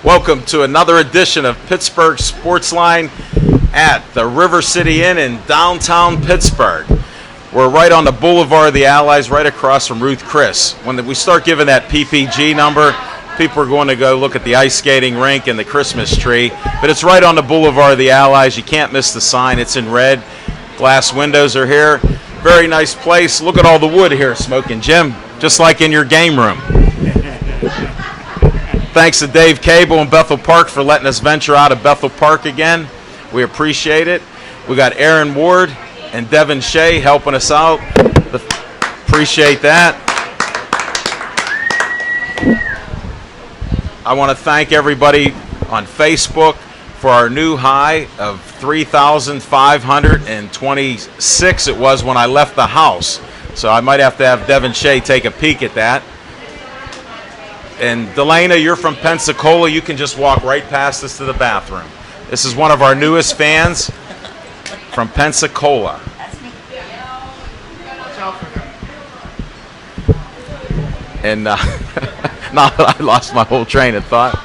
Welcome to another edition of Pittsburgh Sportsline at the River City Inn in downtown Pittsburgh. We're right on the Boulevard of the Allies, right across from Ruth Chris. When we start giving that PPG number, people are going to go look at the ice skating rink and the Christmas tree. But it's right on the Boulevard of the Allies. You can't miss the sign. It's in red. Glass windows are here. Very nice place. Look at all the wood here, Smoking Jim, just like in your game room. Thanks to Dave Cable and Bethel Park for letting us venture out of Bethel Park again. We appreciate it. We got Aaron Ward and Devin Shea helping us out. Appreciate that. I want to thank everybody on Facebook for our new high of 3,526 it was when I left the house. So I might have to have Devin Shea take a peek at that. And Delana, you're from Pensacola. You can just walk right past us to the bathroom. This is one of our newest fans from Pensacola. And now that I lost my whole train of thought.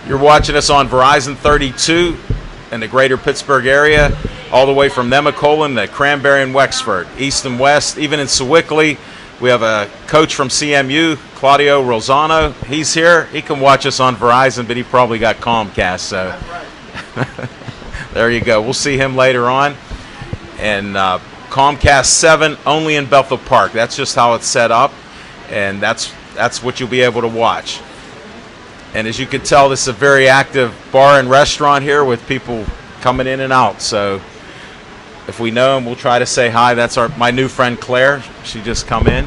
You're watching us on Verizon 32 in the greater Pittsburgh area, all the way from Nemacolin to Cranberry and Wexford, east and west, even in Sewickley. We have a coach from CMU, Claudio Rosano. He's here. He can watch us on Verizon, but he probably got Comcast. So there you go. We'll see him later on. And Comcast 7 only in Bethel Park. That's just how it's set up, and that's what you'll be able to watch. And as you can tell, this is a very active bar and restaurant here with people coming in and out. So if we know him, we'll try to say hi. That's my new friend Claire. She just come in.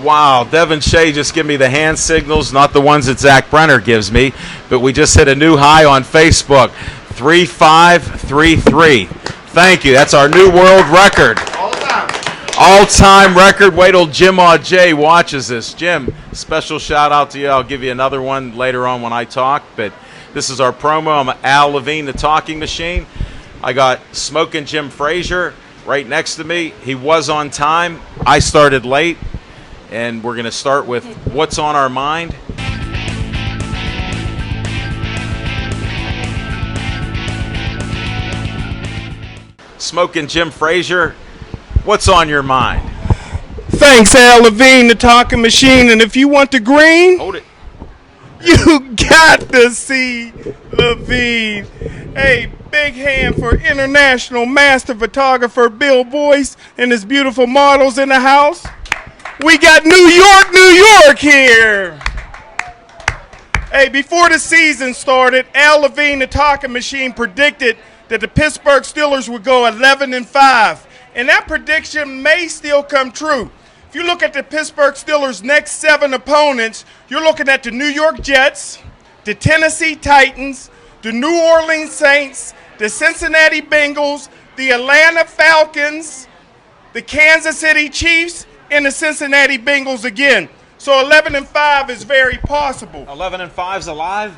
Wow, Devin Shea just give me the hand signals, not the ones that Zach Brenner gives me. But we just hit a new high on Facebook, 3533. Thank you. That's our new world record. All-time record. Wait till Jim Audet watches this. Jim, special shout-out to you. I'll give you another one later on when I talk, but this is our promo. I'm Al Levine, the talking machine. I got Smoking Jim Frazier right next to me. He was on time. I started late, and we're going to start with what's on our mind. Smoking Jim Frazier, what's on your mind? Thanks, Al Levine, the talking machine. And if you want the green, Hold it. You got to see Levine. Hey, big hand for international master photographer Bill Boyce and his beautiful models in the house. We got New York here. Hey, before the season started, Al Levine, the talking machine, predicted that the Pittsburgh Steelers would go 11-5. And that prediction may still come true. If you look at the Pittsburgh Steelers' next 7 opponents, you're looking at the New York Jets, the Tennessee Titans, the New Orleans Saints, the Cincinnati Bengals, the Atlanta Falcons, the Kansas City Chiefs, and the Cincinnati Bengals again. So 11-5 is very possible. 11-5's alive?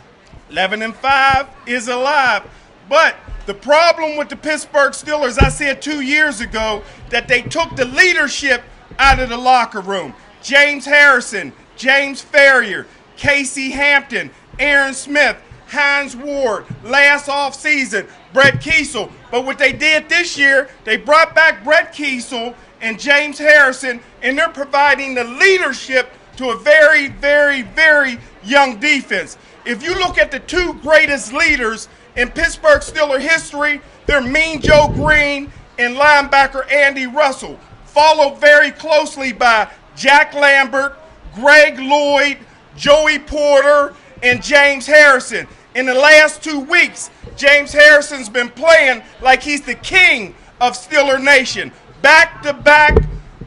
11-5 is alive. But the problem with the Pittsburgh Steelers, I said 2 years ago, that they took the leadership out of the locker room. James Harrison, James Ferrier, Casey Hampton, Aaron Smith, Hines Ward, last offseason, Brett Kiesel. But what they did this year, they brought back Brett Kiesel and James Harrison, and they're providing the leadership to a very, very, very young defense. If you look at the 2 greatest leaders in Pittsburgh Steelers history, they're Mean Joe Green and linebacker Andy Russell, followed very closely by Jack Lambert, Greg Lloyd, Joey Porter, and James Harrison. In the last 2 weeks, James Harrison's been playing like he's the king of Steeler Nation. Back-to-back,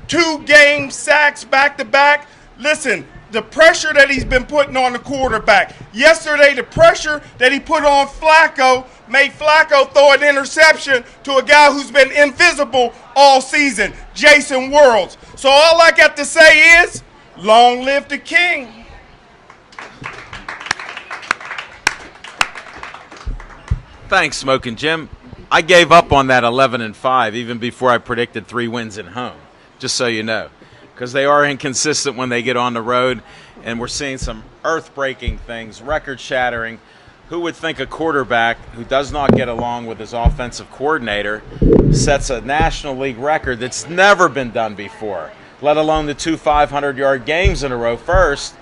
2-game sacks back-to-back. Listen, the pressure that he's been putting on the quarterback. Yesterday, the pressure that he put on Flacco made Flacco throw an interception to a guy who's been invisible all season, Jason Worlds. So all I got to say is, long live the king. Thanks, Smoking Jim. I gave up on that 11-5 even before I predicted 3 wins at home, just so you know. because they are inconsistent when they get on the road, and we're seeing some earth-breaking things, record-shattering. Who would think a quarterback who does not get along with his offensive coordinator sets a National League record that's never been done before, let alone the 2 500-yard games in a row? First,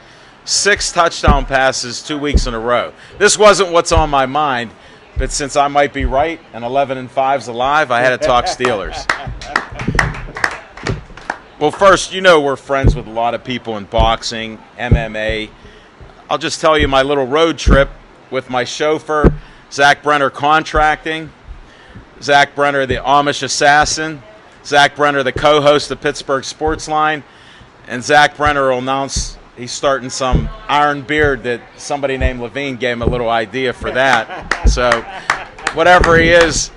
6 touchdown passes 2 weeks in a row. This wasn't what's on my mind, but since I might be right and 11-5's alive, I had to talk Steelers. Well, first, you know we're friends with a lot of people in boxing, MMA. I'll just tell you my little road trip with my chauffeur, Zach Brenner Contracting, Zach Brenner the Amish Assassin, Zach Brenner the co-host of Pittsburgh Sportsline, and Zach Brenner will announce he's starting some Iron Beard that somebody named Levine gave him a little idea for that. So whatever he is,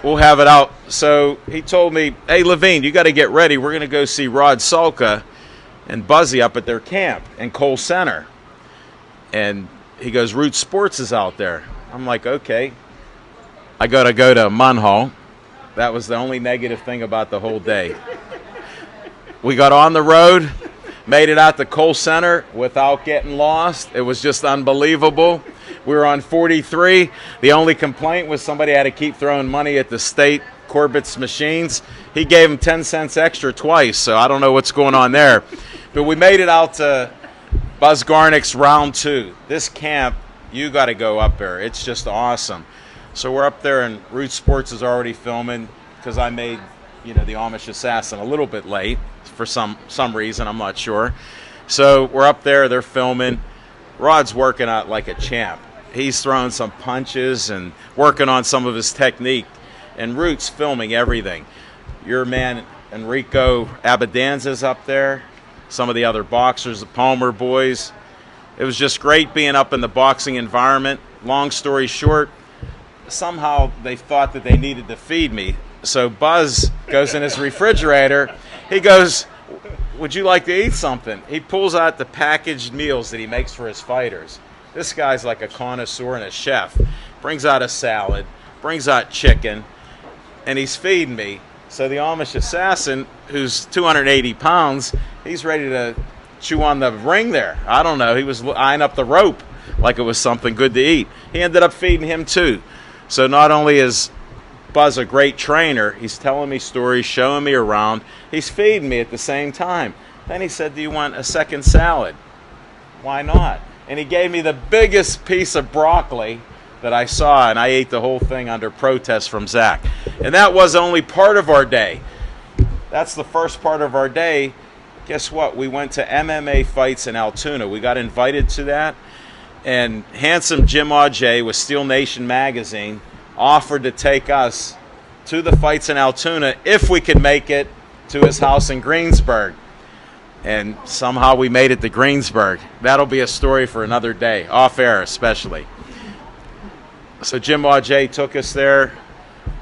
we'll have it out. So he told me, hey, Levine, you got to get ready. We're going to go see Rod Sulka and Buzzy up at their camp in Cole Center. And he goes, Root Sports is out there. I'm like, okay. I got to go to Munhall. That was the only negative thing about the whole day. We got on the road, made it out to Cole Center without getting lost. It was just unbelievable. We were on 43. The only complaint was somebody had to keep throwing money at the state Corbett's machines. He gave him 10 cents extra twice, so I don't know what's going on there. But we made it out to Buzz Garnick's round 2. This camp, you got to go up there. It's just awesome. So we're up there, and Root Sports is already filming because I made, the Amish Assassin a little bit late for some reason. I'm not sure. So we're up there. They're filming. Rod's working out like a champ. He's throwing some punches and working on some of his technique. And Root's filming everything. Your man Enrico Abadanza's up there. Some of the other boxers, the Palmer boys. It was just great being up in the boxing environment. Long story short, somehow they thought that they needed to feed me. So Buzz goes in his refrigerator. He goes, would you like to eat something? He pulls out the packaged meals that he makes for his fighters. This guy's like a connoisseur and a chef. Brings out a salad, brings out chicken, and he's feeding me. So the Amish Assassin, who's 280 pounds, he's ready to chew on the ring there. I don't know. He was eyeing up the rope like it was something good to eat. He ended up feeding him too. So not only is Buzz a great trainer, he's telling me stories, showing me around. He's feeding me at the same time. Then he said, do you want a second salad? Why not? And he gave me the biggest piece of broccoli that I saw, and I ate the whole thing under protest from Zach. And that was only part of our day. That's the first part of our day. Guess what? We went to MMA fights in Altoona. We got invited to that. And handsome Jim Auger with Steel Nation magazine offered to take us to the fights in Altoona if we could make it to his house in Greensburg. And somehow we made it to Greensburg. That'll be a story for another day, off air especially. So Jim Auger took us there,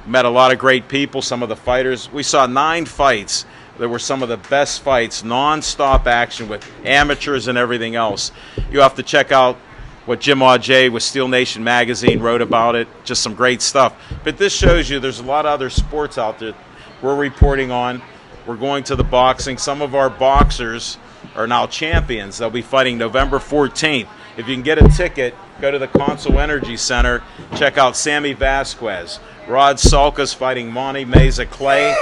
met a lot of great people, some of the fighters. We saw 9 fights that were some of the best fights, non-stop action with amateurs and everything else. You have to check out what Jim Auger with Steel Nation magazine wrote about it. Just some great stuff. But this shows you there's a lot of other sports out there we're reporting on. We're going to the boxing. Some of our boxers are now champions. They'll be fighting November 14th. If you can get a ticket, go to the Consul Energy Center. Check out Sammy Vasquez. Rod Sulka's fighting Monty Meza Clay.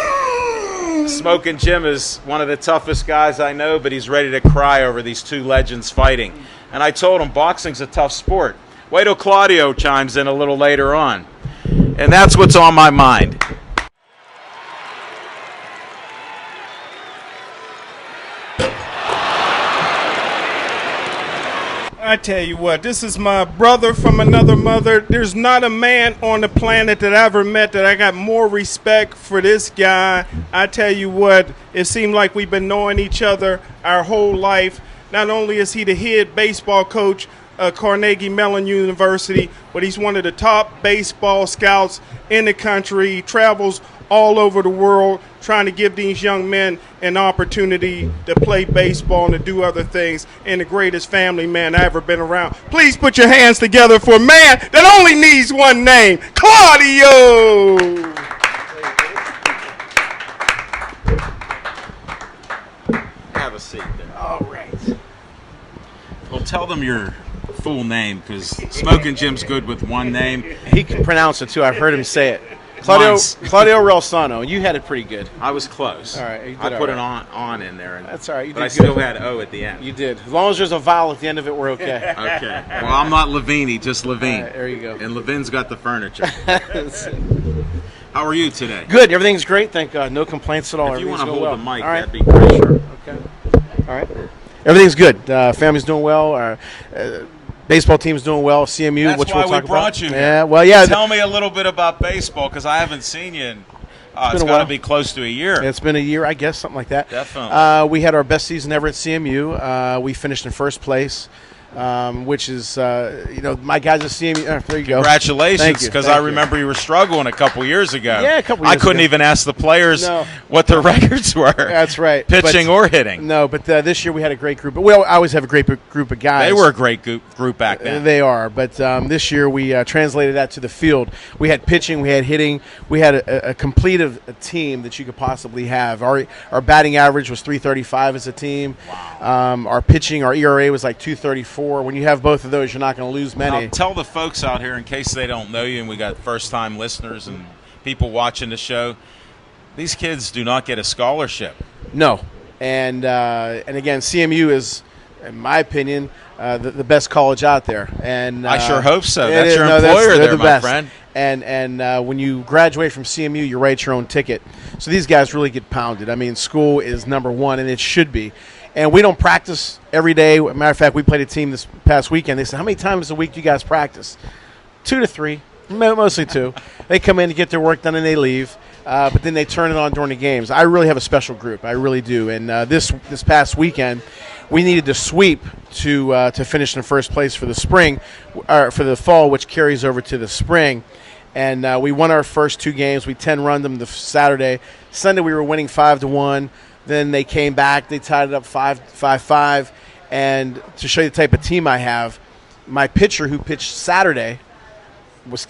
Smoking Jim is one of the toughest guys I know, but he's ready to cry over these 2 legends fighting. And I told him boxing's a tough sport. Wait till Claudio chimes in a little later on. And that's what's on my mind. I tell you what, this is my brother from another mother. There's not a man on the planet that I ever met that I got more respect for this guy. I tell you what, it seemed like we've been knowing each other our whole life. Not only is he the head baseball coach at Carnegie Mellon University, but he's one of the top baseball scouts in the country. He travels all over the world trying to give these young men an opportunity to play baseball and to do other things, and the greatest family man I ever been around. Please put your hands together for a man that only needs one name, Claudio! seat there. All right. Well, tell them your full name, because Smoking Jim's good with one name. He can pronounce it too. I've heard him say it. Claudio Relsano. You had it pretty good. I was close. All right, you did I all put right. an on in there. That's all right. You But I did good. still had O at the end. You did. As long as there's a vowel at the end of it, we're okay. Okay. Well, I'm not Levine, just Levine. All right, there you go. And Levine's got the furniture. How are you today? Good. Everything's great. Thank God. No complaints at all. If you want to Everything's hold going the well. mic, All right. that'd be great. Okay. All right. Everything's good. Family's doing well. Our baseball team's doing well. CMU, That's which why we'll talk we brought about. you here. Yeah. Well, yeah. Tell me a little bit about baseball, because I haven't seen you in, it's been a got to while. be close to a year. It's been a year, I guess, something like that. Definitely. We had our best season ever at CMU. We finished in first place, which is, my guys at CMU. There you go. Congratulations, Thank you, because thank I you. remember you were struggling a couple years ago. Yeah, a couple I years couldn't ago. even ask the players No. what their records were. That's right. Pitching But- or hitting. No, but this year we had a great group. We always have a great group of guys. They were a great group back then. They are, but this year we translated that to the field. We had pitching, we had hitting, we had a complete of a team that you could possibly have. Our batting average was 335 as a team. Wow. Our pitching, our ERA was like 234. When you have both of those, you're not going to lose many. Now, tell the folks out here, in case they don't know you, and we got first-time listeners and people watching the show, these kids do not get a scholarship. No, and again, CMU is, in my opinion, the best college out there. And I sure hope so. it That's is- your no, employer they're there, the my best. friend. And when you graduate from CMU, you write your own ticket. So these guys really get pounded. I mean, school is number one, and it should be. And we don't practice every day. Matter of fact, we played a team this past weekend. They said, how many times a week do you guys practice? 2 to 3, mostly 2. They come in to get their work done and they leave. But then they turn it on during the games. I really have a special group. I really do. And this past weekend, we needed to sweep to finish in first place for the spring, or for the fall, which carries over to the spring. And we won our first 2 games. We 10-run them the Saturday. Sunday we were winning 5-1. Then they came back. They tied it up 5-5. And to show you the type of team I have, my pitcher who pitched Saturday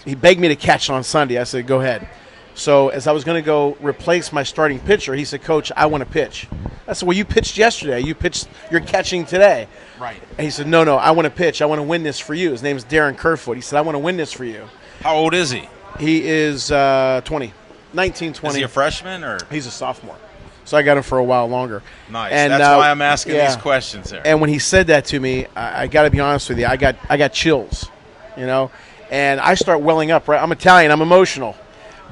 he begged me to catch on Sunday. I said, go ahead. So as I was going to go replace my starting pitcher, he said, Coach, I want to pitch. I said, well, you pitched yesterday. You're catching today. Right. And he said, no, I want to pitch. I want to win this for you. His name is Darren Kerfoot. He said, I want to win this for you. How old is he? He is 19, 20. Is he a freshman or? He's a sophomore. So I got him for a while longer. Nice. And, That's why I'm asking these questions there. And when he said that to me, I got to be honest with you, I got chills, and I start welling up. Right, I'm Italian, I'm emotional,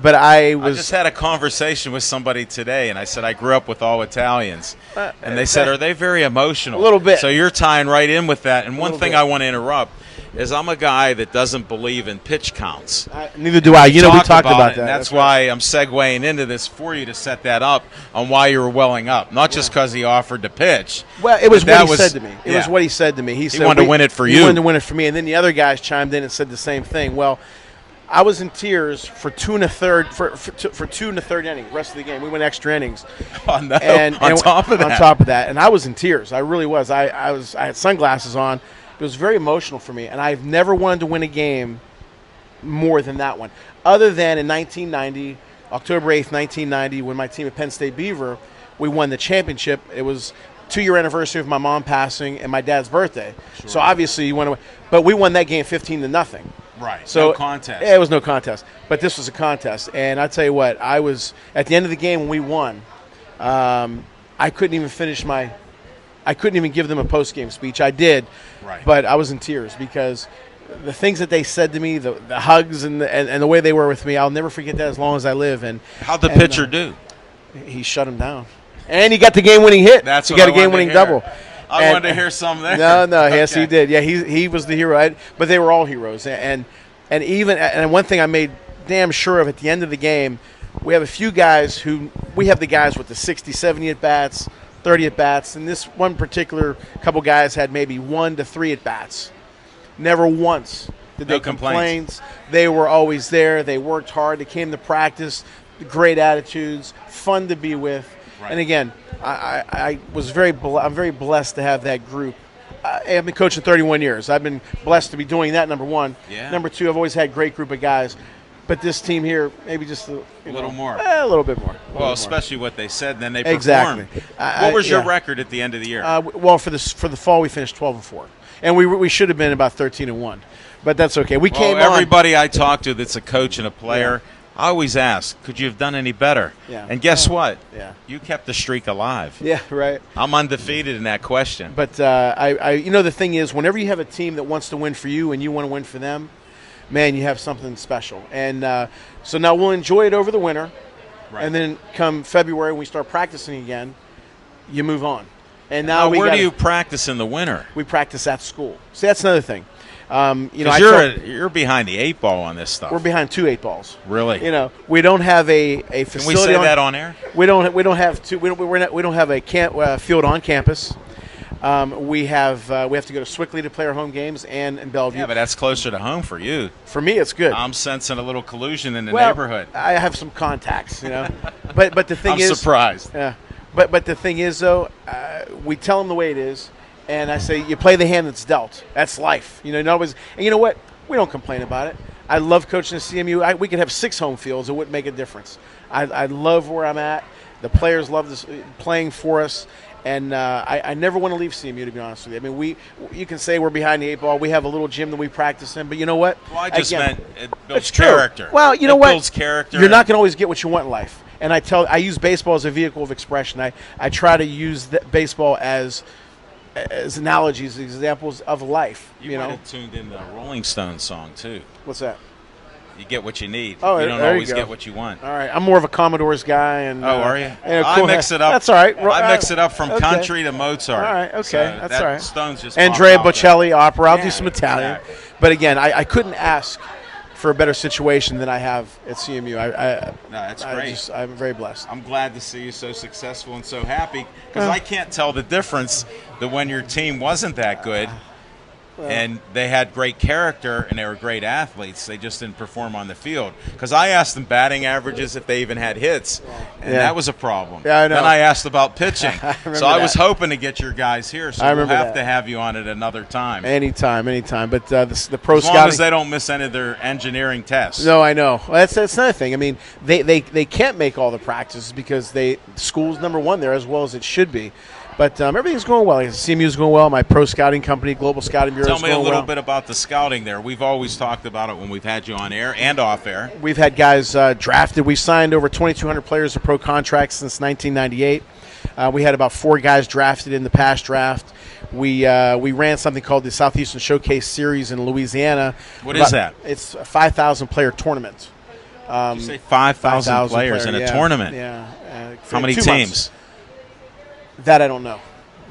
but I just had a conversation with somebody today, and I said I grew up with all Italians, and they said, are they very emotional? A little bit. So you're tying right in with that. And one thing bit. I want to interrupt is I'm a guy that doesn't believe in pitch counts. Neither do I. We talked about it, that. and that's why I'm segueing into this for you to set that up on why you were welling up, not just because he offered to pitch. Well, it was but what he said to me. It was what he said to me. He said wanted to win it for He you. wanted to win it for me, and then the other guys chimed in and said the same thing. Well, I was in tears for 2 1/3 for 2 1/3 inning. Rest of the game, we went extra innings. Oh, no. And on top of that. On top of that, and I was in tears. I really was. I had sunglasses on. It was very emotional for me, and I've never wanted to win a game more than that one. Other than in 1990, October 8th, 1990, when my team at Penn State Beaver, we won the championship. It was 2-year anniversary of my mom passing and my dad's birthday. Sure. So obviously you want to win. But we won that game 15-0. Right. So no contest. Yeah, it was no contest. But this was a contest. And I tell you what, I was at the end of the game when we won, I couldn't even give them a post-game speech. I did, right. But I was in tears because the things that they said to me, the hugs and the way they were with me, I'll never forget that as long as I live. And how'd the pitcher do? He shut him down, and he got the game-winning hit. That's he what got I a game-winning wanted to hear. double. I wanted to hear some there. No, yes, Okay. he did. Yeah, he was the hero. But they were all heroes, and one thing I made damn sure of at the end of the game, we have a few guys we have the guys with the 60, 70 at bats. 30 at bats, and this one particular couple guys had maybe 1 to 3 at bats. Never once did they complain. They were always there. They worked hard. They came to practice. Great attitudes, fun to be with. Right. And again, I'm very blessed to have that group. I've been coaching 31 years. I've been blessed to be doing that. Number one. Yeah. Number two, I've always had a great group of guys. But this team here, maybe just a little more. A little bit more. Well, especially what they said, and then they Exactly. performed. What was your record at the end of the year? Well, for the fall, we finished 12-4, and we should have been about 13-1, but that's okay. We came on. Everybody I talk to that's a coach and a player, I always ask, could you have done any better? Yeah. And guess what? Yeah. You kept the streak alive. Yeah, right. I'm undefeated in that question. But the thing is, whenever you have a team that wants to win for you and you want to win for them, man, you have something special. And so now we'll enjoy it over the winter, Right. and then come February when we start practicing again, you move on. And now where do you practice in the winter? We practice at school. See, that's another thing. You're behind the 8 ball on this stuff. We're behind 2 8 balls. Really? We don't have a facility. Can we say that on air? We don't have two. We don't have a field on campus. We have to go to Swickley to play our home games and in Bellevue. Yeah, but that's closer to home for you. For me, it's good. I'm sensing a little collusion in the neighborhood. I have some contacts, but the thing I'm surprised. Yeah. But the thing is, though, we tell them the way it is, and I say you play the hand that's dealt. That's life. And you know what? We don't complain about it. I love coaching at CMU. We could have 6 home fields. It wouldn't make a difference. I love where I'm at. The players love this playing for us. And I never want to leave CMU, to be honest with you. I mean, you can say we're behind the 8 ball. We have a little gym that we practice in, but you know what? Well, I just meant it builds it's true. character. Well, you know what? It builds character. You're not going to always get what you want in life. And I use baseball as a vehicle of expression. I try to use baseball as analogies, examples of life. You might have tuned in the Rolling Stones song, too. What's that? You get what you need. Oh, you don't there always you go. get what you want. All right, I'm more of a Commodores guy. And are you? Cool. I mix it up. That's all right. I mix it up from country to Mozart. All right, okay, So that's all right. Stones just Andrea popped out Bocelli, opera. I'll do Yeah, some Italian. exactly. But again, I couldn't ask for a better situation than I have at CMU. No, that's great. I'm very blessed. I'm glad to see you so successful and so happy because I can't tell the difference that when your team wasn't that good and they had great character and they were great athletes, they just didn't perform on the field. Because I asked them batting averages if they even had hits, and that was a problem. Yeah, I know. Then I asked about pitching. So I was that. hoping to get your guys here, so we'll have to have you on at another time. Anytime. But the pro as long scouting, as they don't miss any of their engineering tests. No, I know. Well, that's another thing. I mean, they can't make all the practices because school's number one there as well as it should be. But everything's going well. CMU's going well. My pro scouting company, Global Scouting Bureau, is going well. Tell me a little bit about the scouting there. We've always talked about it when we've had you on air and off air. We've had guys drafted. We've signed over 2,200 players to pro contracts since 1998. We had about 4 guys drafted in the past draft. We ran something called the Southeastern Showcase Series in Louisiana. What is that? It's a 5,000-player tournament. You say 5,000 players in a tournament? Yeah. How many 2 teams? months. That I don't know.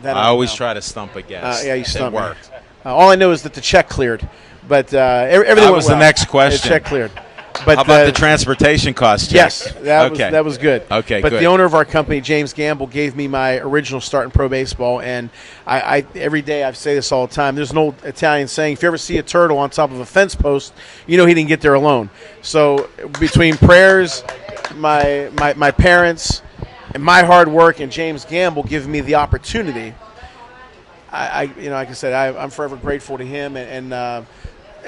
I always try to stump a guess. Yeah, you stumped me. It worked. All I know is that the check cleared, but everything That went was well. the next question. The check cleared. But how about the transportation cost check? Yes, that was good. Okay, but good. the owner of our company, James Gamble, gave me my original start in pro baseball, and I every day I say this all the time. There's an old Italian saying: if you ever see a turtle on top of a fence post, you know he didn't get there alone. So between prayers, my parents, and my hard work, and James Gamble giving me the opportunity, like I said, I'm forever grateful to him, and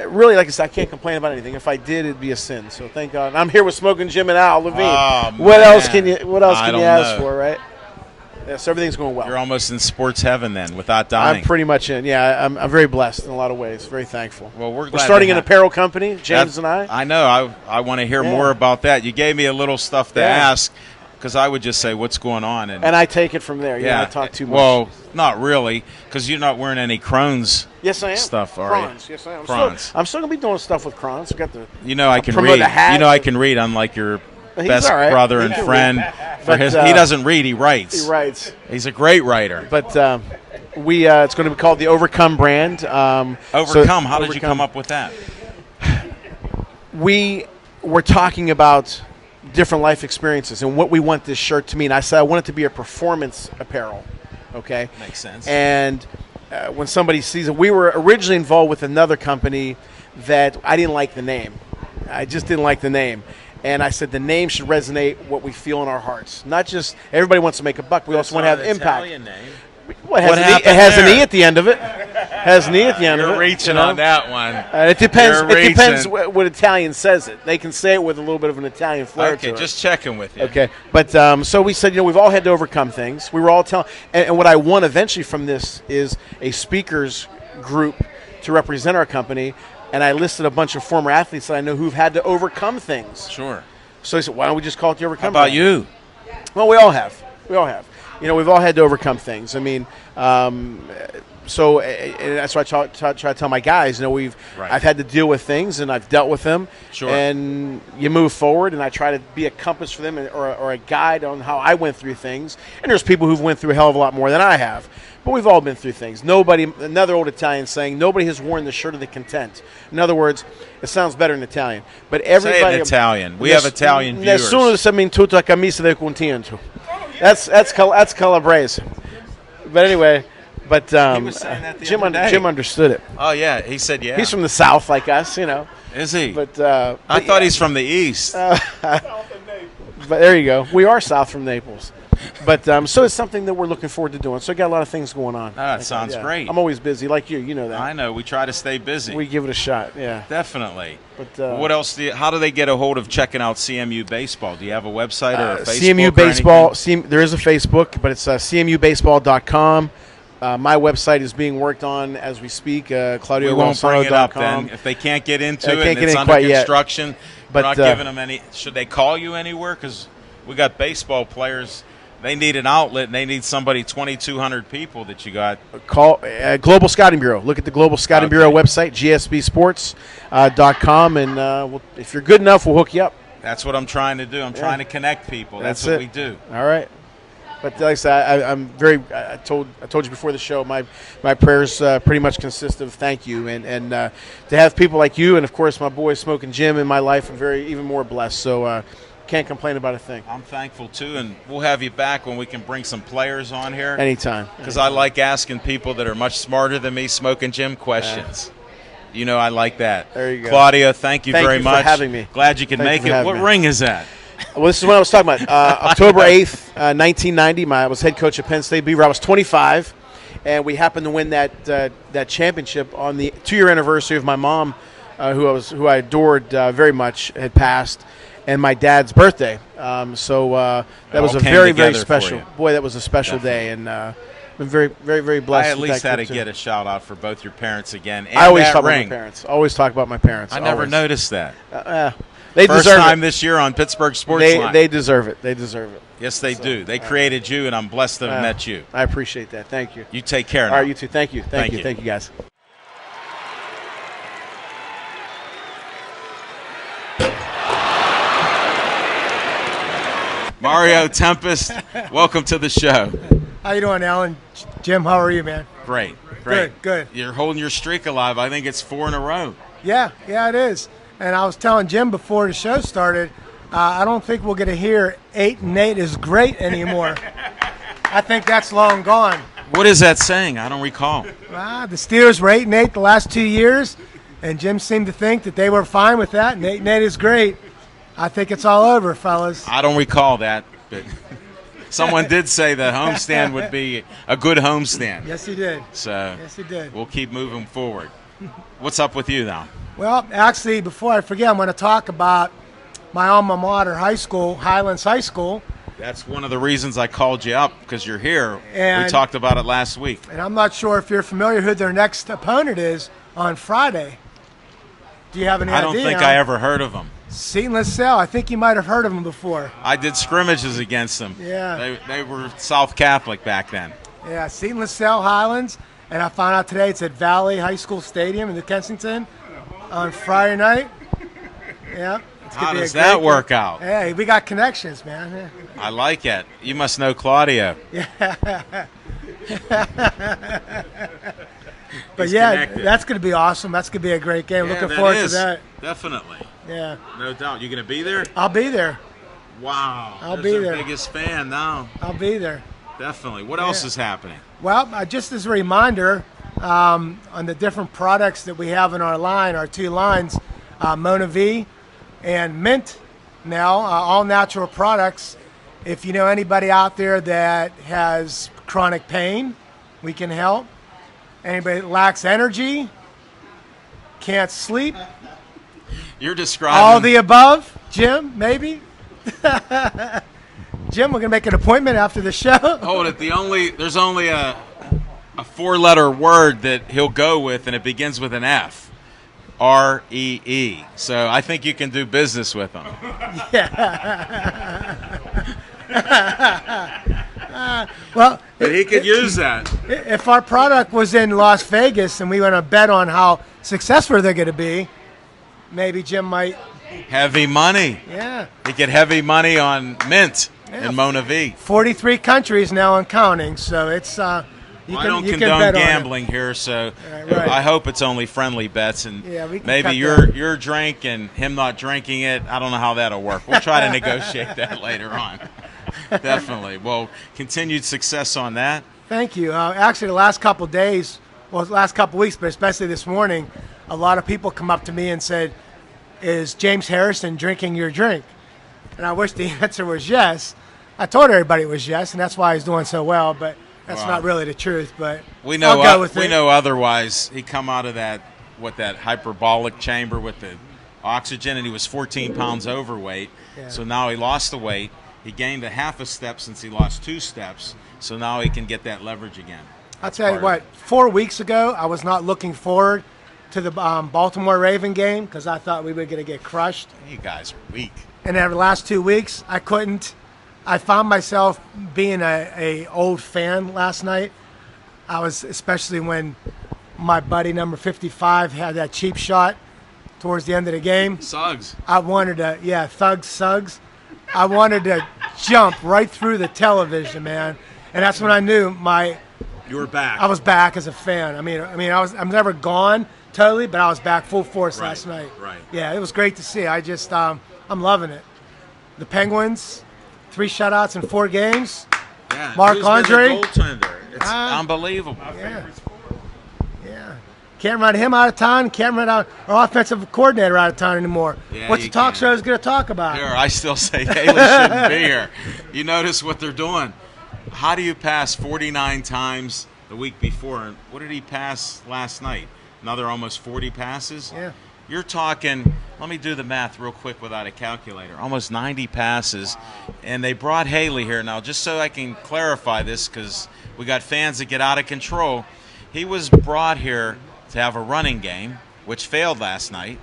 really, like I said, I can't complain about anything. If I did, it'd be a sin. So thank God. And I'm here with Smoking Jim and Al Levine. Oh, what man. else can you ask for, right? Yeah, so everything's going well. You're almost in sports heaven then, without dying. I'm pretty much in. Yeah, I'm very blessed in a lot of ways. Very thankful. Well, we're starting an apparel company, James and I. I know. I want to hear more about that. You gave me a little stuff to ask because I would just say, what's going on? And I take it from there. I talk too much. Well, not really, because you're not wearing any Crohn's yes, I am. stuff, are Crons. you? Yes, I am. Crons. I'm still going to be doing stuff with Crons. Got the. I can promote read. the hat. I can read, unlike your best all right. brother He and can friend. But, he doesn't read. He writes. He writes. He's a great writer. But it's going to be called the Overcome brand. Overcome. How did you come up with that? We were talking about different life experiences and what we want this shirt to mean. I said I want it to be a performance apparel. Okay, makes sense. And when somebody sees it, we were originally involved with another company that I didn't like the name. I just didn't like the name. And I said the name should resonate what we feel in our hearts. Not just everybody wants to make a buck. We also want to have impact. Italian name. It has an E at the end of it. Has an E at the end of it. You're reaching you know? on that one. It depends. You're It depends reaching. what Italian says it. They can say it with a little bit of an Italian flair Okay, to it. just checking with you. Okay, but so we said, we've all had to overcome things. We were all telling, and what I want eventually from this is a speakers group to represent our company. And I listed a bunch of former athletes that I know who've had to overcome things. Sure. So I said, why don't we just call it the How Overcome? about Plan? you? Well, we all have. We all have. We've all had to overcome things. I mean, so and that's why I try to tell my guys. Right. I've had to deal with things, and I've dealt with them. Sure. And you move forward, and I try to be a compass for them, or a guide on how I went through things. And there's people who've went through a hell of a lot more than I have. But we've all been through things. Another old Italian saying, nobody has worn the shirt of the content. In other words, it sounds better in Italian. But everybody. Say it in Italian. We have Italian viewers. Nessuno sa tutta la camisa del contento. That's Calabrese. But anyway, was saying that the Jim other day. Jim understood it. Oh, yeah. He said, yeah. He's from the South, like us, Is he? But I thought he's from the East. But there you go. We are south from Naples. But so it's something that we're looking forward to doing. So I got a lot of things going on. That sounds great. I'm always busy, like you. You know that. I know. We try to stay busy. We give it a shot. Yeah. Definitely. But what else how do they get a hold of checking out CMU Baseball? Do you have a website or a Facebook? CMU Baseball. There is a Facebook, but it's CMUBaseball.com. My website is being worked on as we speak. We won't bring it up then. If they can't get into it, and it's under construction, we're not giving them any. Should they call you anywhere? Because we got baseball players. They need an outlet, and they need somebody, 2,200 people that you got. Call Global Scouting Bureau. Look at the Global Scouting Bureau website, gsbsports.com, and if you're good enough, we'll hook you up. That's what I'm trying to do. I'm trying to connect people. That's what we do. All right. But like I said, I'm very. I told you before the show. My prayers pretty much consist of thank you, and to have people like you, and of course my boy Smoking Jim in my life, I'm even more blessed. So can't complain about a thing. I'm thankful too, and we'll have you back when we can bring some players on here. Anytime. Because I like asking people that are much smarter than me, Smoking Jim, questions. I like that. There you go. Claudia, thank you very much. Thank you for having me. Glad you could make it. What ring is that? Well, this is what I was talking about. October 8th, 1990, I was head coach at Penn State Beaver. I was 25, and we happened to win that championship on the 2-year anniversary of my mom, who I adored very much, had passed, and my dad's birthday. So that was a very, very special. Boy, that was a special day, and I've been very, very, very blessed. I at least had to get a shout out for both your parents again. And I always that talk ring. about my parents. Always talk about my parents. I never noticed that. They First deserve time it. this year on Pittsburgh Sports Line. They deserve it. They deserve it. Yes, they do. They created you, and I'm blessed to have met you. I appreciate that. Thank you. You take care now. All right, you too. Thank you. Thank you. Thank you, guys. Mario Tempest, welcome to the show. How you doing, Alan? Jim, how are you, man? Great. Good. You're holding your streak alive. I think it's 4 in a row. Yeah, it is. And I was telling Jim before the show started, I don't think we're going to hear 8-8 is great anymore. I think that's long gone. What is that saying? I don't recall. The Steelers were 8-8 the last 2 years, and Jim seemed to think that they were fine with that, and 8-8 is great. I think it's all over, fellas. I don't recall that, but someone did say the homestand would be a good homestand. Yes, he did. So Yes, he did. We'll keep moving forward. What's up with you now? Well, actually, before I forget, I'm going to talk about my alma mater high school, Highlands High School. That's one of the reasons I called you up, because you're here. And we talked about it last week. And I'm not sure if you're familiar who their next opponent is on Friday. Do you have any idea? I don't think I ever heard of them. Seton LaSalle. I think you might have heard of them before. I did scrimmages against them. Yeah. They were South Catholic back then. Yeah, Seton LaSalle Highlands. And I found out today it's at Valley High School Stadium in New Kensington on Friday night. Yeah. How does that work out? Hey, we got connections, man. Yeah. I like it. You must know Claudia. But yeah, that's going to be awesome. That's going to be a great game. Yeah, Looking forward to that. Definitely. Yeah. No doubt. You going to be there? I'll be there. Wow. I'll There's be their there. biggest fan now. I'll be there. Definitely. What else is happening? Well, just as a reminder, on the different products that we have in our line, our 2 lines, Mona V and Mint now, all natural products. If you know anybody out there that has chronic pain, we can help. Anybody that lacks energy, can't sleep, You're describing all the above. Jim, maybe. Jim, we're gonna make an appointment after the show. Hold it. There's only a 4-letter word that he'll go with, and it begins with an F. REE. So I think you can do business with him. Well, But he could use that. if our product was in Las Vegas and we want to bet on how successful they're going to be, maybe Jim might. Heavy money. Yeah. He get heavy money on Mint and Mona V. 43 countries now and counting, so it's I don't you can condone bet on it. gambling here, so Right. I hope it's only friendly bets, and Yeah, we can maybe cut your drink and him not drinking it. I don't know how that'll work. We'll try to negotiate that later on. Definitely. Well, continued success on that. Thank you. Actually, the last couple of days, well, the last couple of weeks, but especially this morning, a lot of people come up to me and said, "Is James Harrison drinking your drink?" And I wish the answer was yes. I told everybody it was yes, and that's why he's doing so well. But that's not really the truth. But We know. I'll go with we it. know otherwise. He come out of that hyperbolic chamber with the oxygen, and he was 14 pounds overweight. Yeah. So now he lost the weight. He gained a half a step since he lost 2 steps. So now he can get that leverage again. I'll tell you what. 4 weeks ago, I was not looking forward to the Baltimore Raven game because I thought we were going to get crushed. You guys are weak. And in the last 2 weeks, I couldn't. I found myself being a old fan last night. I was, especially when my buddy number 55 had that cheap shot towards the end of the game. Suggs. I wanted to, Suggs. I wanted to jump right through the television, man. And that's when I knew You were back. I was back as a fan. I'm never gone totally, but I was back full force last night. Right. Yeah, it was great to see. I just, I'm loving it. The Penguins, 3 shutouts in 4 games. Yeah. Mark Who's been Andre? the goaltender? It's unbelievable. Yeah. Can't run him out of town. Can't run out our offensive coordinator out of town anymore. Yeah, What's the you talk can't. show is going to talk about? Here, I still say Haley shouldn't be here. You notice what they're doing. How do you pass 49 times the week before? And what did he pass last night? Another almost 40 passes? Yeah. You're talking, let me do the math real quick without a calculator. Almost 90 passes. And they brought Haley here. Now, just so I can clarify this, because we got fans that get out of control, he was brought here to have a running game, which failed last night.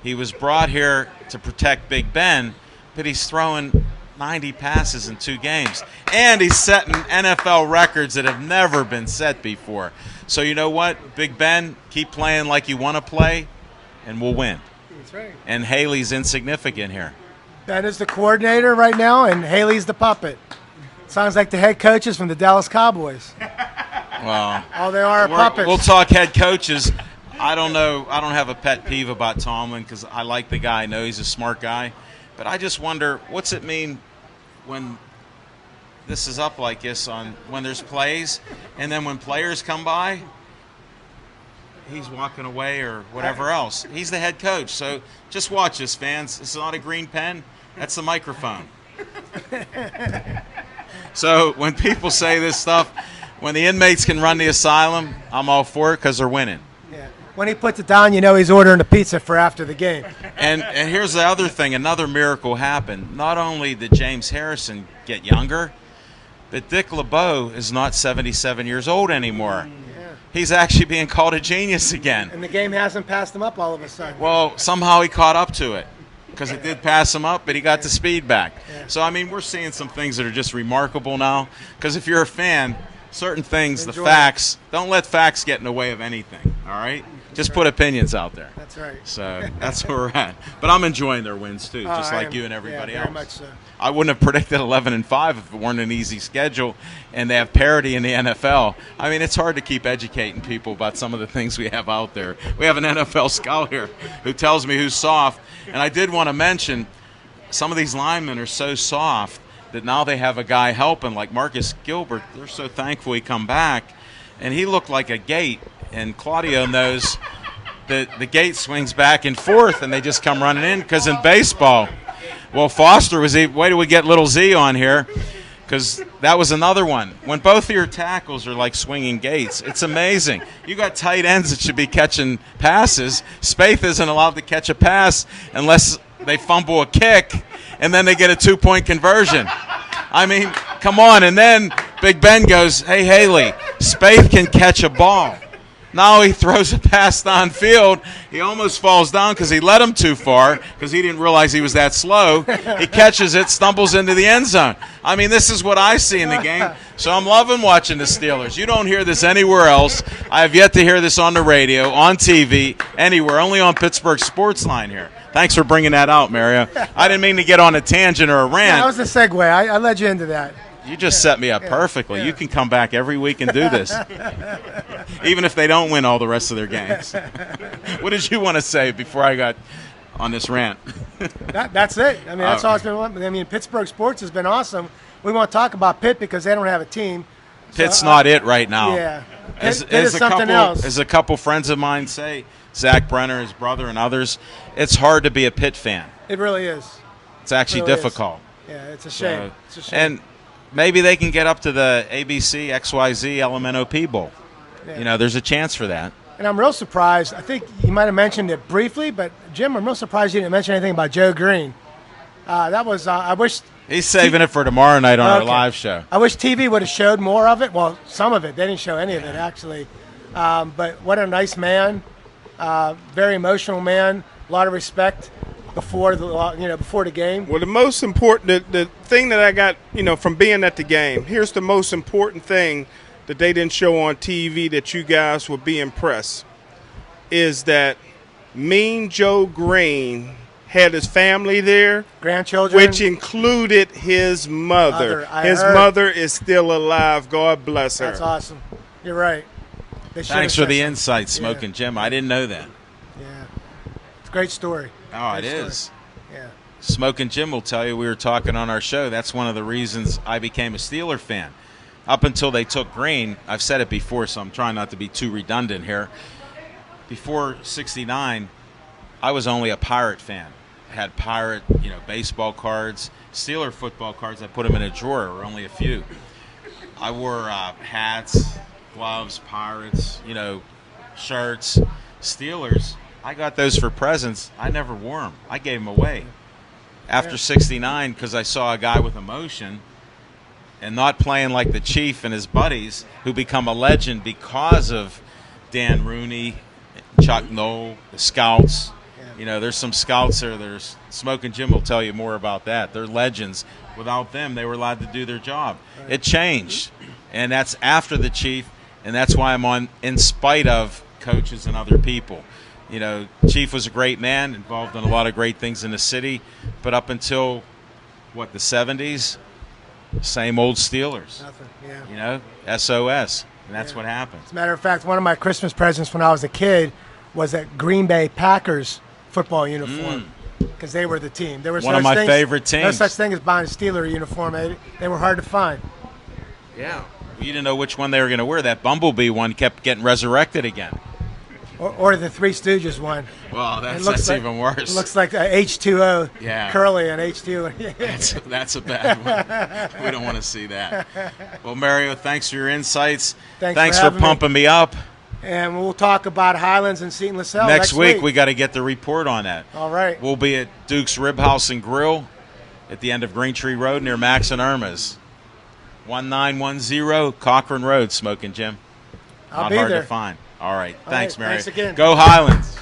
He was brought here to protect Big Ben, but he's throwing 90 passes in 2 games. And he's setting NFL records that have never been set before. So you know what, Big Ben, keep playing like you want to play, and we'll win. That's right. And Haley's insignificant here. Ben is the coordinator right now, and Haley's the puppet. Sounds like the head coaches from the Dallas Cowboys. Well, All they are puppets. we'll talk head coaches. I don't know. I don't have a pet peeve about Tomlin because I like the guy. I know he's a smart guy. But I just wonder, what's it mean when this is up like this on when there's plays, and then when players come by, he's walking away or whatever else. He's the head coach. So just watch this, fans. This is not a green pen. That's the microphone. So when people say this stuff, when the inmates can run the asylum, I'm all for it because they're winning. Yeah. When he puts it down, you know he's ordering a pizza for after the game. And here's the other thing. Another miracle happened. Not only did James Harrison get younger, but Dick LeBeau is not 77 years old anymore. Yeah. He's actually being called a genius again. And the game hasn't passed him up all of a sudden. Well, somehow he caught up to it because it did pass him up, but he got the speed back. Yeah. So, I mean, we're seeing some things that are just remarkable now because if you're a fan, certain things, Enjoy the facts, don't let facts get in the way of anything, all right? Just put opinions out there. That's right. So that's where we're at. But I'm enjoying their wins, too, just I like am. you and everybody Yeah, else. very much so. I wouldn't have predicted 11-5 if it weren't an easy schedule, and they have parity in the NFL. I mean, it's hard to keep educating people about some of the things we have out there. We have an NFL scout here who tells me who's soft, and I did want to mention some of these linemen are so soft that now they have a guy helping, like Marcus Gilbert. They're so thankful he come back, and he looked like a gate, and Claudio knows that the gate swings back and forth, and they just come running in because in baseball – well, Foster was – wait till we get little Z on here because that was another one. When both of your tackles are like swinging gates, it's amazing. You got tight ends that should be catching passes. Spaeth isn't allowed to catch a pass unless they fumble a kick, and then they get a 2-point conversion. I mean, come on. And then Big Ben goes, hey, Haley, Spaeth can catch a ball. Now he throws a pass downfield. He almost falls down because he let him too far because he didn't realize he was that slow. He catches it, stumbles into the end zone. I mean, this is what I see in the game. So I'm loving watching the Steelers. You don't hear this anywhere else. I have yet to hear this on the radio, on TV, anywhere, only on Pittsburgh Sportsline here. Thanks for bringing that out, Mario. I didn't mean to get on a tangent or a rant. Yeah, that was the segue. I led you into that. You just set me up perfectly. Yeah. You can come back every week and do this, even if they don't win all the rest of their games. What did you want to say before I got on this rant? That's it. I mean, that's all it's been. I mean, Pittsburgh sports has been awesome. We want to talk about Pitt because they don't have a team. Pitt's not it right now. Yeah. As is something else. As a couple friends of mine say, Zach Brenner, his brother, and others, it's hard to be a Pitt fan. It really is. It's actually difficult. Yeah, it's a shame. So, it's a shame. And maybe they can get up to the ABC XYZ LMNOP Bowl. Yeah. You know, there's a chance for that. And I'm real surprised. I think you might have mentioned it briefly, but Jim, I'm real surprised you didn't mention anything about Joe Green. That was I wish he's saving it for tomorrow night on our live show. I wish TV would have showed more of it. Well, some of it. They didn't show any of it actually. But what a nice man. Very emotional man. A lot of respect before the game. Well, the most important, the thing that I got, from being at the game, here's the most important thing that they didn't show on TV that you guys would be impressed, is that Mean Joe Green had his family there, grandchildren, which included his mother. His mother is still alive. God bless her. That's awesome. You're right. Thanks for the insight, Smoking Jim. I didn't know that. Yeah, it's a great story. Oh, it is. Yeah. Smoking Jim will tell you, we were talking on our show, that's one of the reasons I became a Steeler fan. Up until they took Green, I've said it before, so I'm trying not to be too redundant here. Before '69, I was only a Pirate fan. I had Pirate, baseball cards, Steeler football cards. I put them in a drawer, or only a few. I wore hats, gloves, Pirates, shirts, Steelers. I got those for presents. I never wore them. I gave them away. After '69, because I saw a guy with emotion and not playing like the Chief and his buddies, who become a legend because of Dan Rooney, Chuck Noll, the Scouts. There's some Scouts there. There's Smoking Jim will tell you more about that. They're legends. Without them, they were allowed to do their job. It changed, and that's after the Chief, and that's why I'm on in spite of coaches and other people. Chief was a great man, involved in a lot of great things in the city, but up until, the 70s, same old Steelers. Nothing, yeah. SOS, and that's what happened. As a matter of fact, one of my Christmas presents when I was a kid was a Green Bay Packers football uniform, because they were the team. There was one of my favorite teams. No such thing as buying a Steeler uniform. They were hard to find. Yeah. You didn't know which one they were going to wear. That Bumblebee one kept getting resurrected again. Or the Three Stooges one. Well, that's even worse. It looks like H2O. Yeah. Curly and H2O. That's a bad one. We don't want to see that. Well, Mario, thanks for your insights. Thanks for pumping me up. And we'll talk about Highlands and Seton LaSalle next week. We got to get the report on that. All right. We'll be at Duke's Rib House and Grill at the end of Green Tree Road near Max and Irma's. 1910 Cochran Road, Smoking Jim. I'll Not be hard there. to find. All right. Thanks, Mario. Thanks again. Go Highlands.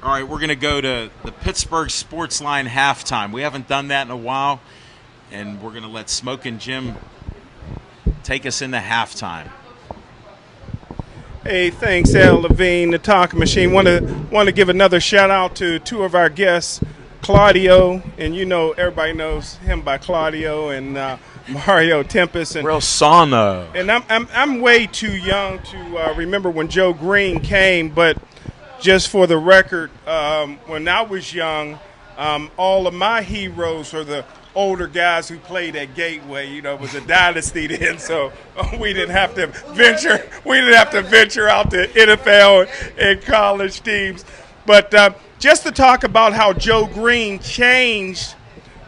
All right, we're going to go to the Pittsburgh Sportsline halftime. We haven't done that in a while, and we're going to let Smoking Jim take us into halftime. Hey, thanks, Al Levine, the Talk Machine. Want to give another shout out to two of our guests, Claudio, and everybody knows him by Claudio, and Mario Tempest. And real sauna. And I'm way too young to remember when Joe Green came, but just for the record, when I was young, all of my heroes were the older guys who played at Gateway. You know, it was a dynasty then, so we didn't have to venture. We didn't have to venture out to NFL and college teams. But just to talk about how Joe Green changed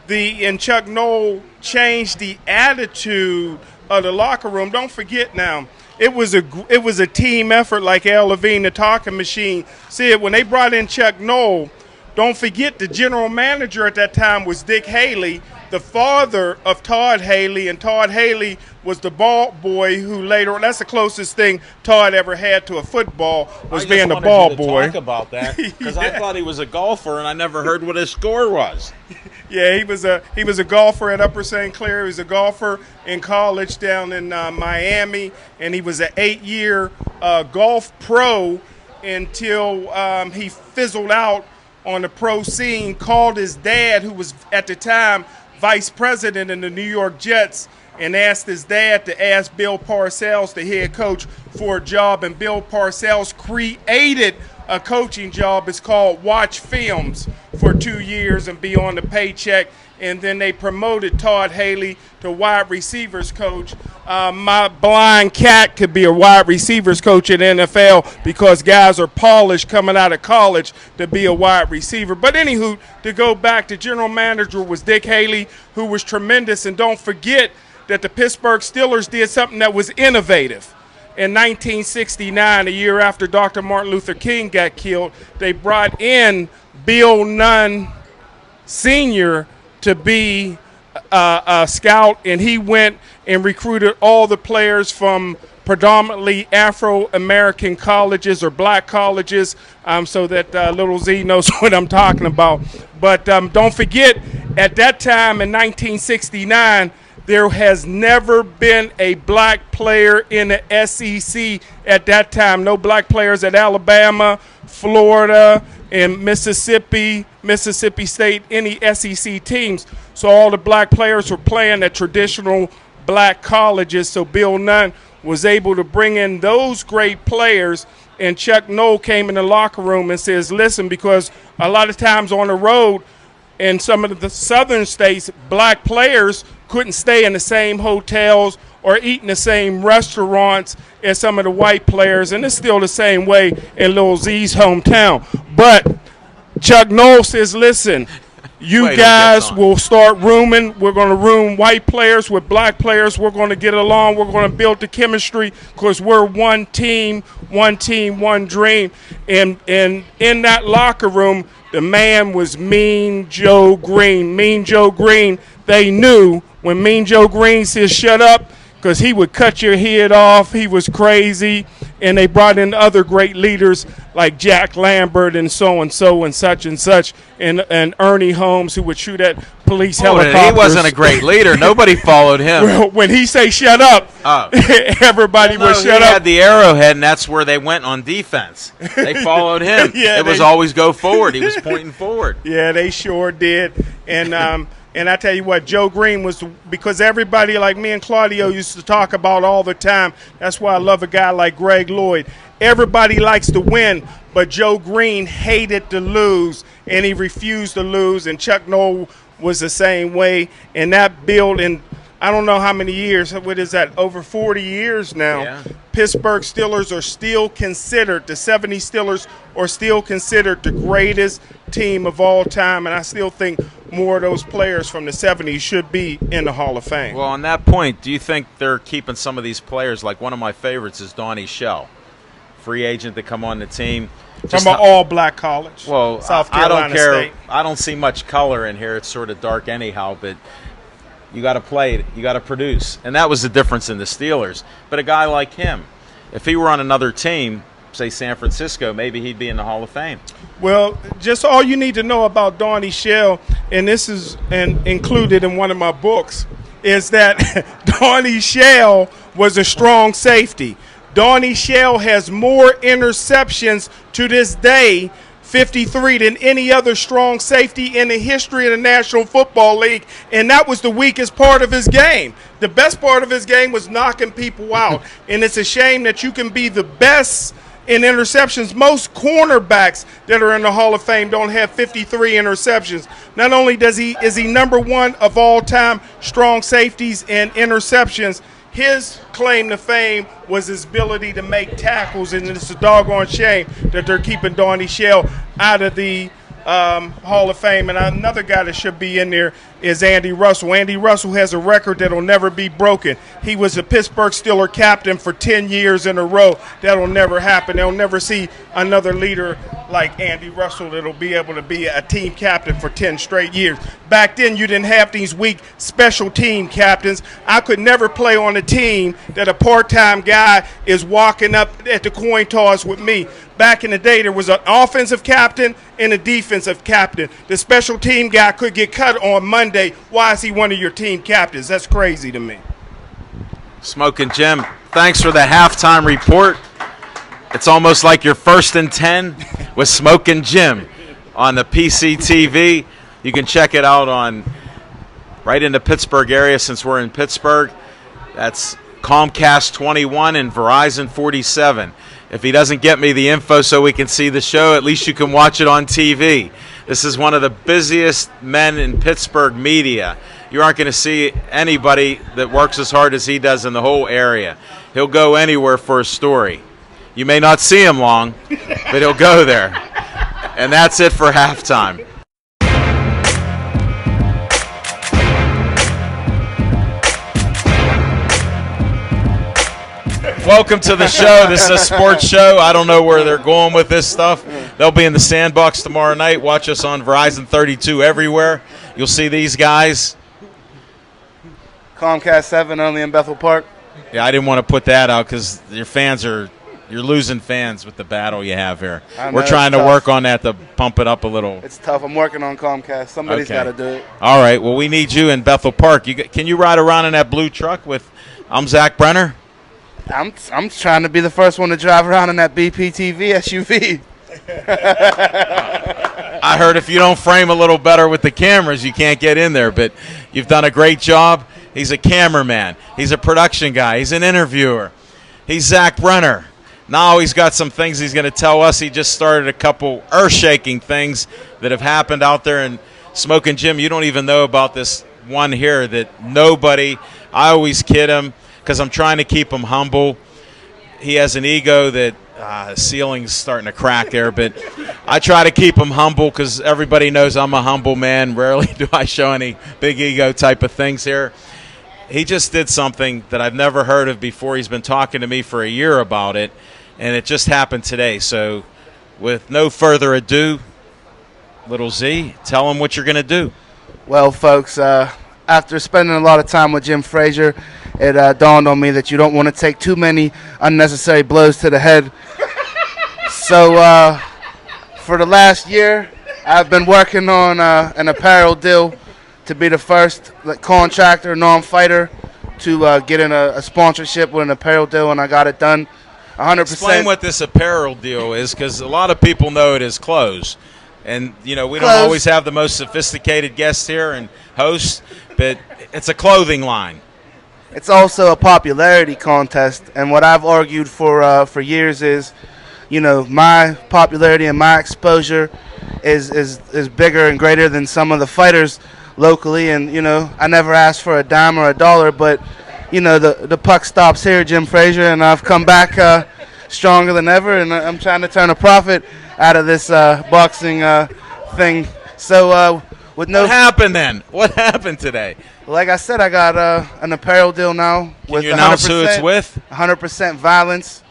and Chuck Noll changed the attitude of the locker room. Don't forget now, it was a team effort, like Al Levine, the talking machine, said when they brought in Chuck Noll. Don't forget the general manager at that time was Dick Haley, the father of Todd Haley, and Todd Haley was the ball boy who later on, that's the closest thing Todd ever had to a football, was being the ball boy. Talk about that because I thought he was a golfer and I never heard what his score was. Yeah, he was a golfer at Upper St. Clair. He was a golfer in college down in Miami, and he was an 8-year golf pro until he fizzled out on the pro scene, called his dad, who was at the time vice president in the New York Jets, and asked his dad to ask Bill Parcells, the head coach, for a job. And Bill Parcells created a coaching job. It's called Watch Films for 2 years and be on the paycheck. And then they promoted Todd Haley to wide receivers coach. My blind cat could be a wide receivers coach in NFL because guys are polished coming out of college to be a wide receiver. But anywho, to go back, the general manager was Dick Haley, who was tremendous. And don't forget that the Pittsburgh Steelers did something that was innovative. In 1969, a year after Dr. Martin Luther King got killed, they brought in Bill Nunn Sr. to be a scout, and he went and recruited all the players from predominantly Afro-American colleges or black colleges, so that little Z knows what I'm talking about. But don't forget, at that time in 1969, there has never been a black player in the SEC at that time. No black players at Alabama, Florida, and Mississippi State, any SEC teams. So all the black players were playing at traditional black colleges. So Bill Nunn was able to bring in those great players, and Chuck Noll came in the locker room and says, listen, because a lot of times on the road in some of the southern states, black players couldn't stay in the same hotels or eat in the same restaurants as some of the white players, and it's still the same way in Lil Z's hometown. But Chuck Noll says, listen, you guys will start rooming. We're going to room white players with black players. We're going to get along. We're going to build the chemistry because we're one team, one dream. And in that locker room, the man was Mean Joe Green. Mean Joe Green, they knew when Mean Joe Green says shut up, because he would cut your head off. He was crazy. And they brought in other great leaders like Jack Lambert and so and such, and Ernie Holmes, who would shoot at police helicopters. He wasn't a great leader. Nobody followed him. Well, when he say shut up, everybody would shut up. He had the arrowhead, and that's where they went on defense. They followed him. It was always go forward. He was pointing forward. Yeah, they sure did. And I tell you what, Joe Green was, because everybody like me and Claudio used to talk about all the time. That's why I love a guy like Greg Lloyd. Everybody likes to win, but Joe Green hated to lose, and he refused to lose. And Chuck Noll was the same way. And that built in, I don't know how many years, what is that, over 40 years now. Yeah. Pittsburgh Steelers are still considered, the 70 Steelers are still considered the greatest team of all time, and I still think more of those players from the 70s should be in the Hall of Fame. Well, on that point, do you think they're keeping some of these players? Like one of my favorites is Donnie Shell, free agent to come on the team. From an all-black college, well, South Carolina I don't care. State. I don't see much color in here. It's sort of dark anyhow, but you got to play it. You got to produce. And that was the difference in the Steelers. But a guy like him, if he were on another team, say San Francisco, maybe he'd be in the Hall of Fame. Well, just all you need to know about Donnie Shell, and this is included in one of my books, is that Donnie Shell was a strong safety. Donnie Shell has more interceptions to this day, 53, than any other strong safety in the history of the National Football League, and that was the weakest part of his game. The best part of his game was knocking people out, and it's a shame that you can be the best in interceptions. Most cornerbacks that are in the Hall of Fame don't have 53 interceptions. Not only is he number one of all time strong safeties and interceptions, his claim to fame was his ability to make tackles, and it's a doggone shame that they're keeping Donnie Shell out of the Hall of Fame. And another guy that should be in there is Andy Russell. Andy Russell has a record that will never be broken. He was a Pittsburgh Steelers captain for 10 years in a row. That'll never happen. They'll never see another leader like Andy Russell that'll be able to be a team captain for 10 straight years. Back then, you didn't have these weak special team captains. I could never play on a team that a part-time guy is walking up at the coin toss with me. Back in the day, there was an offensive captain and a defensive captain. The special team guy could get cut on Monday. Why is he one of your team captains? That's crazy to me. Smoking Jim, thanks for the halftime report. It's almost like you're 1st and 10 with Smoking Jim on the PCTV. You can check it out on right in the Pittsburgh area since we're in Pittsburgh. That's Comcast 21 and Verizon 47. If he doesn't get me the info so we can see the show, at least you can watch it on TV. This is one of the busiest men in Pittsburgh media. You aren't going to see anybody that works as hard as he does in the whole area. He'll go anywhere for a story. You may not see him long, but he'll go there. And that's it for halftime. Welcome to the show. This is a sports show. I don't know where they're going with this stuff. They'll be in the Sandbox tomorrow night. Watch us on Verizon 32 everywhere. You'll see these guys. Comcast 7 only in Bethel Park. Yeah, I didn't want to put that out because you're losing fans with the battle you have here. We're trying to work on that to pump it up a little. It's tough. I'm working on Comcast. Somebody's got to do it. All right. Well, we need you in Bethel Park. Can you ride around in that blue truck with Zach Brenner? I'm trying to be the first one to drive around in that BPTV SUV. I heard if you don't frame a little better with the cameras, you can't get in there. But you've done a great job. He's a cameraman. He's a production guy. He's an interviewer. He's Zach Brenner. Now he's got some things he's going to tell us. He just started a couple earth-shaking things that have happened out there. And Smoking Jim, you don't even know about this one here that nobody – I always kid him because I'm trying to keep him humble. He has an ego that the ceiling's starting to crack there, but I try to keep him humble because everybody knows I'm a humble man. Rarely do I show any big ego type of things here. He just did something that I've never heard of before. He's been talking to me for a year about it, and it just happened today. So with no further ado, Little Z, tell him what you're going to do. Well, folks, after spending a lot of time with Jim Frazier, it dawned on me that you don't want to take too many unnecessary blows to the head. So for the last year, I've been working on an apparel deal to be the first contractor, non-fighter, to get in a sponsorship with an apparel deal, and I got it done 100%. Explain what this apparel deal is, because a lot of people know it as clothes. And, we don't always have the most sophisticated guests here and hosts, but it's a clothing line. It's also a popularity contest, and what I've argued for years is, my popularity and my exposure is bigger and greater than some of the fighters locally, and I never asked for a dime or a dollar, but the puck stops here, Jim Frazier, and I've come back stronger than ever, and I'm trying to turn a profit out of this boxing thing. So with no what happened then? What happened today? Like I said, I got an apparel deal now. Can you announce who it's with? 100% violence.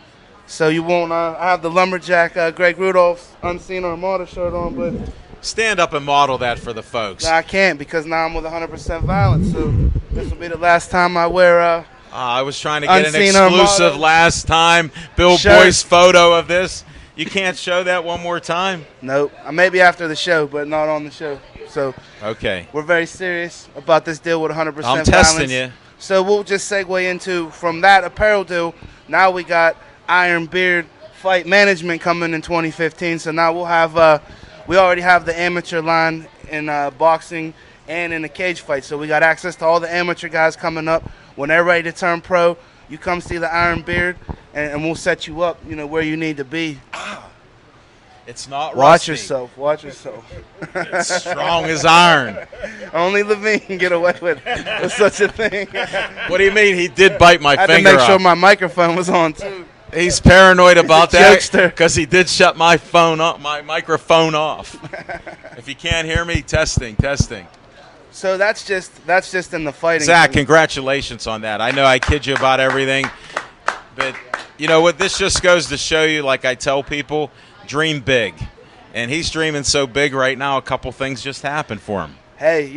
So you won't. I have the lumberjack Greg Rudolph's Unseen Armada shirt on, but stand up and model that for the folks. I can't because now I'm with 100% violence. So this will be the last time I wear. I was trying to get an exclusive Armada last time. Bill Boyce photo of this. You can't show that one more time? Nope. Maybe after the show, but not on the show. So okay, we're very serious about this deal with 100% I'm testing you. So we'll just segue into from that apparel deal. Now we got Iron Beard Fight Management coming in 2015. So now we'll have we already have the amateur line in boxing and in the cage fight. So we got access to all the amateur guys coming up. When they're ready to turn pro, You come see the Iron Beard, and we'll set you up, where you need to be. It's not Watch rusty. yourself. Watch yourself. It's strong as iron. Only Levine can get away with such a thing. What do you mean? He did bite my I had to finger make sure off. my microphone was on, too. He's paranoid about that jokester. because he did shut my phone off, my microphone off. If you can't hear me, testing. So that's just in the fighting. Zach, congratulations on that. I know I kid you about everything, but you know what? This just goes to show you, like I tell people, dream big. And he's dreaming so big right now, a couple things just happened for him. Hey,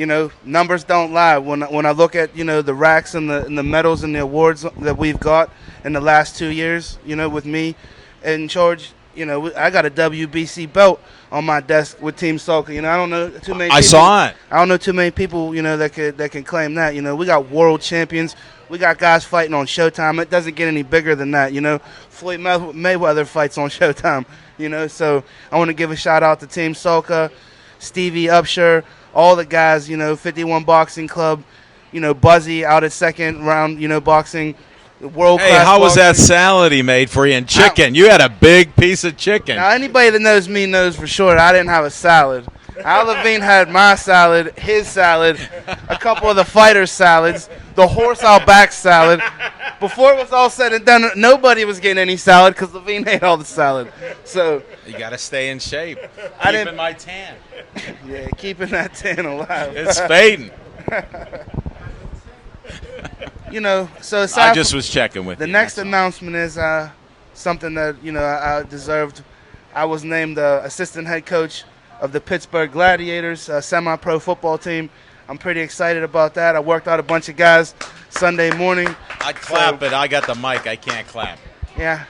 numbers don't lie. When I look at, the racks and the medals and the awards that we've got in the last 2 years, with me in charge, I got a WBC belt on my desk with Team Sulka. I don't know too many people. I saw it. I don't know too many people, that can claim that. We got world champions. We got guys fighting on Showtime. It doesn't get any bigger than that, Floyd Mayweather fights on Showtime, So I want to give a shout out to Team Sulka, Stevie Upshur, all the guys, 51 Boxing Club, Buzzy out at second round, boxing, world class. Hey, how was that boxing. salad he made for you? And chicken. You had a big piece of chicken. Now, anybody that knows me knows for sure I didn't have a salad. Al Levine had my salad, his salad, a couple of the fighters' salads, the horse out back salad. Before it was all said and done, nobody was getting any salad because Levine ate all the salad. So You got to stay in shape. I didn't- Keeping my tan. yeah, keeping that tan alive. It's fading. So I aside just from- was checking with the you. next that's all. announcement is something that I deserved. I was named assistant head coach of the Pittsburgh Gladiators semi-pro football team. I'm pretty excited about that. I worked out a bunch of guys Sunday morning. I'd clap, but I got the mic. I can't clap. Yeah,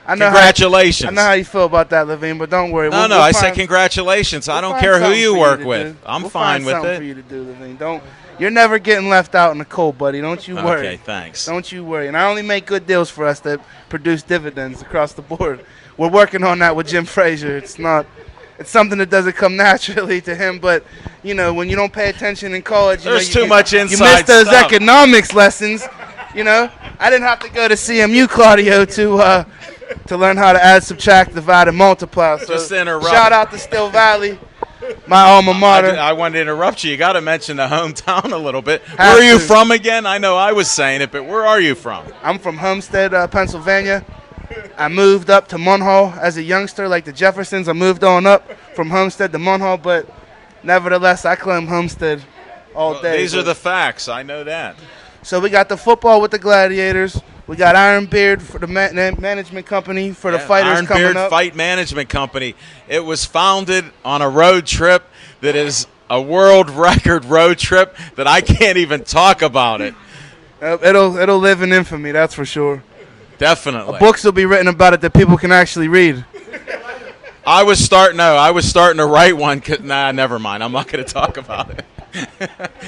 I know. Congratulations. I know how you feel about that, Levine, but don't worry. No, I said congratulations. I don't care who you work with. I'm We'll fine find with something it. for you to do, Levine. You're never getting left out in the cold, buddy. Don't you worry. Okay, thanks. Don't you worry. And I only make good deals for us that produce dividends across the board. We're working on that with Jim Frazier. It's something that doesn't come naturally to him, but when you don't pay attention in college, There's too much you inside miss those stuff. economics lessons. I didn't have to go to CMU, Claudio, to learn how to add, subtract, divide, and multiply. So Just to interrupt. shout out to Still Valley, my alma mater. I wanted to interrupt you. You got to mention the hometown a little bit. Have Where are you to. from again? I know I was saying it, but where are you from? I'm from Homestead, Pennsylvania. I moved up to Munhall as a youngster, like the Jeffersons. I moved on up from Homestead to Munhall, but nevertheless, I claim Homestead all day. These are the facts. I know that. So we got the football with the Gladiators. We got Iron Beard for the management company for the Yeah, fighters Iron coming Beard up. Fight Management Company. It was founded on a road trip that is a world record road trip that I can't even talk about it. It'll live in infamy, that's for sure. Definitely. Books will be written about it that people can actually read. I was starting to write one. Nah, never mind. I'm not going to talk about it.